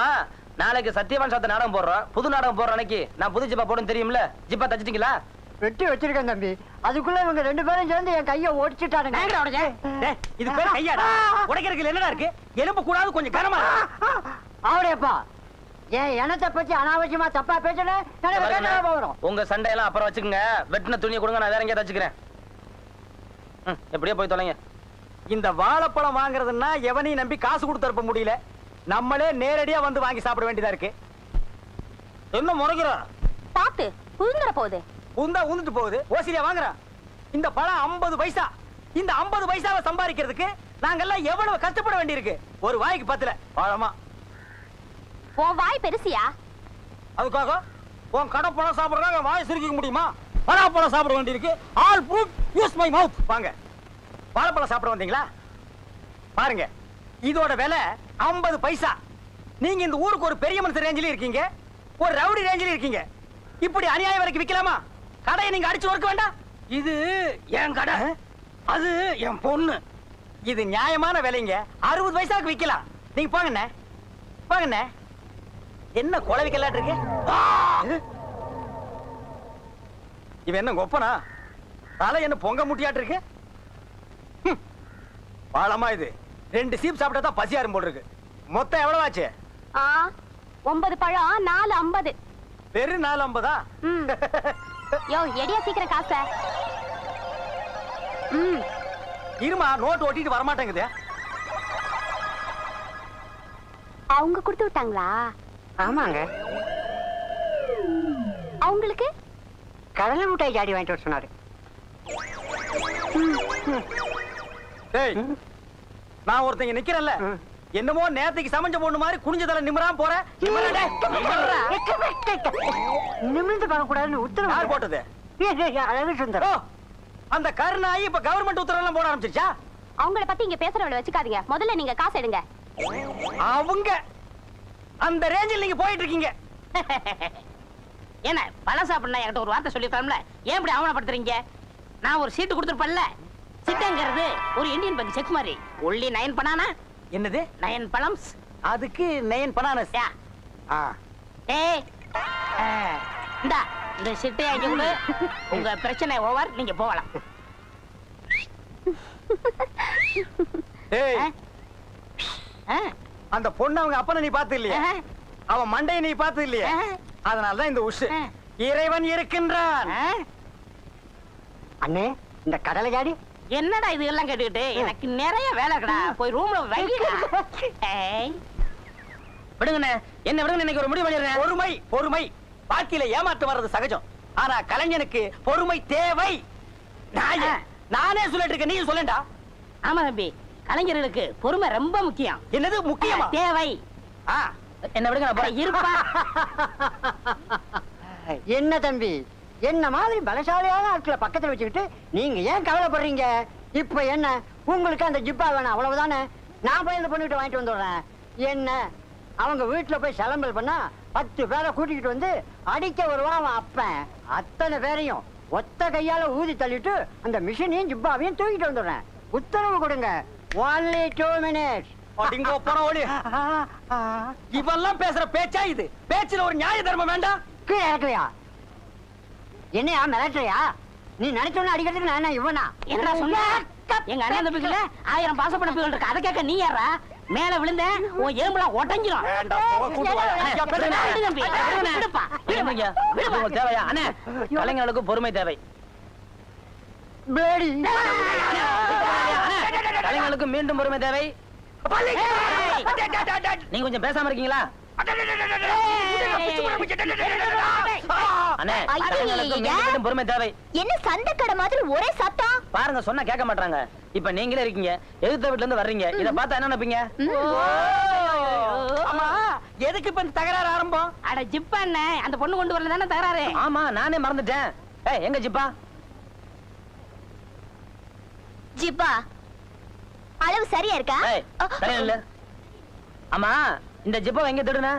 நாளைக்கு சத்தியவான் சாத்த நாடகம் போடுறோம். புது நாடகம் போடுற அன்னைக்கு நான் புது ஜிப்பா போடுன்னு தெரியுமில்ல? ஜிப்பா தச்சிட்டீங்களா? வெட்டி வச்சிருக்கேன் தம்பி. அதுக்குள்ள இவங்க 2 பேரும் சேர்ந்து என் கையை ஒடிச்சிட்டானுங்க. இது பேர் கையாடா? உடைக்கிறதுக்கு என்னடா இருக்கு? எலும்பு கூடாது, கொஞ்சம் கனமா. ஆவடியப்பா, ஏன் எனத்தை பத்தி அனாவசியமா தப்பா பேசுறேன். உங்க சண்டையெல்லாம் அப்புறம் வச்சுக்கோங்க. வெட்டின துணியை கொடுங்க, நான் வேற எங்கேயாவது வச்சுக்கிறேன். எப்படியோ போய் தொலைங்க. இந்த வாழைப்பழம் வாங்குறதுன்னா எவனையும் நம்பி காசு கொடுத்து அனுப்ப முடியல. நம்மளே நேரடியா வந்து வாங்கி சாப்பிட வேண்டியதா இருக்கு. என்ன முறைகிற? பாத்து புதுங்கற போகுது. உந்துட்டு போகுது. ஓசிலியா வாங்குறான். இந்த பழம் 50 பைசா. இந்த 50 பைசாவை சம்பாதிக்கிறதுக்கு நாங்கெல்லாம் எவ்வளவு கஷ்டப்பட வேண்டியிருக்கு. ஒரு வாய்க்கு 10 பழமா. உன் வாய் பெருசியா? அதுக்காக உன் கடை பழம் சாப்பிடுறாங்க வாய் சுருக்கிக்க முடியுமா? பழம் சாப்பிட வேண்டியிருக்கு. All fruit use my mouth. வாங்க, வாழைப்பழம் சாப்பிட வந்தீங்களா? பாருங்க, இதோட விலை 50 பைசா. நீங்க இந்த ஊருக்கு ஒரு பெரிய மனுஷன் ரேஞ்சில இருக்கீங்க, ஒரு ரவுடி ரேஞ்சில இருக்கீங்க. இப்படி அநியாயம் வரைக்கும் விக்கலாமா? கடையை நீங்க அடிச்சு ஒர்க்க வேண்டாம். இது என் கடை, அது என் பொண்ணு. இது நியாயமான விலைங்க. 60 பைசாக்கு விக்கலாம். நீங்க போங்கண்ணே, போங்கண்ணே. என்ன கொலை விக்கலாட்டு இருக்கு? இவன் என்ன கொப்பனா? தலை என்ன பொங்க முட்டியாட்டு இருக்கு? பாலமா இது 2 சீப் சாப்பிட்டா தான் பசியாரும் போல் இருக்கு. மொத்தம் எவ்வளவு ஆச்சு? 9 பழம் 4.50. வெறும் 4.50? யோ, எடியா சீக்கிரம் காசை. இருமா, நோட்டு ஒட்டிட்டு வரமாட்டேங்குது. அவங்க கொடுத்து விட்டாங்களா? ஆமாங்க. அவங்களுக்கு கடலை மிட்டாய் ஜாடி வாங்கிட்டு வர சொன்னாரு. டேய், நான் ஒருத்தங்க நிக்கிறேன்ல, என்னமோ நேத்துக்கு சமைஞ்ச பொண்ணு மாதிரி குனிஞ்ச தலை நிமிராம போற. நிமிர்ந்து பார்க்க கூடாதுன்னு உத்தரவு யார் போட்டது? அழகு சுந்தரம். அந்த கருணாயி இப்ப கவர்மெண்ட் உத்தரவு எல்லாம் போட ஆரம்பிச்சிருச்சா? அவங்கள பத்தி இங்க பேசுறவள வச்சுக்காதீங்க. முதல்ல நீங்க காசு எடுங்க. அவங்க அந்த ரேஞ்சில் நீங்க போயிட்டு இருக்கீங்க. என்ன பழம் சாப்பிடணும் என்கிட்ட ஒரு வார்த்தை சொல்லிருக்கலாம்ல? ஏன் இப்படி அவமானப்படுத்துறீங்க? நான் ஒரு சீட்டு கொடுத்துருப்பேன்ல. சிட்டங்கிறது ஒரு இந்தியன் பேங்க் செக் மாதிரி. Only 9 banana. என்னது 9 பழம்ஸ்? அதுக்கு 9 பனானஸ். டேய் இந்தா இந்த சிட்டை அங்க கொடு. உங்க பிரச்சனை ஓவர், நீங்க போகலாம். ஏய் அந்த பொண்ணு அவங்க அப்பனை நீ பார்த்து இல்லையா? அவன் மண்டையை நீ பார்த்து இல்லையா? அதனாலதான் இந்த உஷு. இறைவன் இருக்கின்றான். அண்ணே இந்த கடலை ஜாடி என்னடா இது எல்லாம் கேட்டுக்கிட்டு? எனக்கு நிறைய வேலை இருக்குடா. போய் ரூம்ல வைடா. விடுங்கண்ணே, என்ன விடுங்க, இன்னைக்கு ஒரு முடிவு பண்ணிடுறேன். பொறுமை பொறுமை. வாழ்க்கையில ஏமாற்றம் வர்றது சகஜம். ஆனா கலைஞனுக்கு பொறுமை தேவை. நானே சொல்லிட்டு இருக்கேன், நீ சொல்லண்டா. ஆமா தம்பி, கலைஞர்களுக்கு பொறுமை ரொம்ப முக்கியம். என்னது முக்கியமா? தேவை. என்ன விடுங்க, நான் போறேன். இருப்பா. என்ன தம்பி, என்ன மாதிரி பலசாலியான ஆட்களை பக்கத்துல வச்சுக்கிட்டு நீங்க ஏன் கவலைப்படுறீங்க? இப்ப என்ன உங்களுக்கு அந்த ஜிப்பா வேணும் அவ்வளவுதானே? நான் போய் இந்த பொண்ணுகிட்ட வாங்கிட்டு வந்துடுறேன். என்ன அவங்க வீட்டுல போய் சிலம்பல் பண்ணா 10 பேரை கூட்டிக்கிட்டு வந்து அடிக்க வருவான் அவன் அப்பன். அத்தனை பேரையும் ஒத்த கையால ஊதி தள்ளிட்டு அந்த மிஷினையும் ஜிப்பாவையும் தூக்கிட்டு வந்துடுறேன். உத்தரவு கொடுங்க. only 2 minutes. அடிங்கோ போற ஓடி. இவெல்லாம் பேசுற பேச்சா இது? பேச்சுல ஒரு நியாய தர்மம் வேண்டாம்? கீழே இறக்கலையா? என்னையா மிரட்டுறியா? நீ நினைச்சோன்னு அடிக்கிறதுக்கு நான் என்ன இவனா? என்னடா சொன்ன? எங்க அண்ணன் தம்பிக்குள்ள 1000 பாசப்பட பிள்ளைகள் இருக்கு. அதை கேட்க நீ யாரா? மேல விழுந்த உன் எலும்புலாம் உடைஞ்சிரும். தேவையா அண்ணே? கலைஞர்களுக்கு பொறுமை தேவை. கலைஞர்களுக்கு மீண்டும் பொறுமை தேவை. நீங்க கொஞ்சம் பேசாம இருக்கீங்களா? பொறுமை தேவை. என்ன சண்டை கடை மாதிரி ஒரே சத்தம்? பாருங்க, சொன்னா கேட்க மாட்டாங்க. இப்ப நீங்களே இருக்கீங்க, எதிர்த்த வீட்டுல இருந்து வர்றீங்க. இத பார்த்தா என்ன நினைப்பீங்க? ஆமா, எதுக்கு இப்ப இந்த தகராறு ஆரம்பம்? அட ஜிப்பா என்ன, அந்த பொண்ணு கொண்டு வரல தானே தகராறு? ஆமா, நானே மறந்துட்டேன். ஏய், எங்க ஜிப்பா? ஜிப்பா அளவு சரியா இருக்கா? சரியா இல்ல. ஆமா, இந்த ஜிப்பா எங்க தேடுன?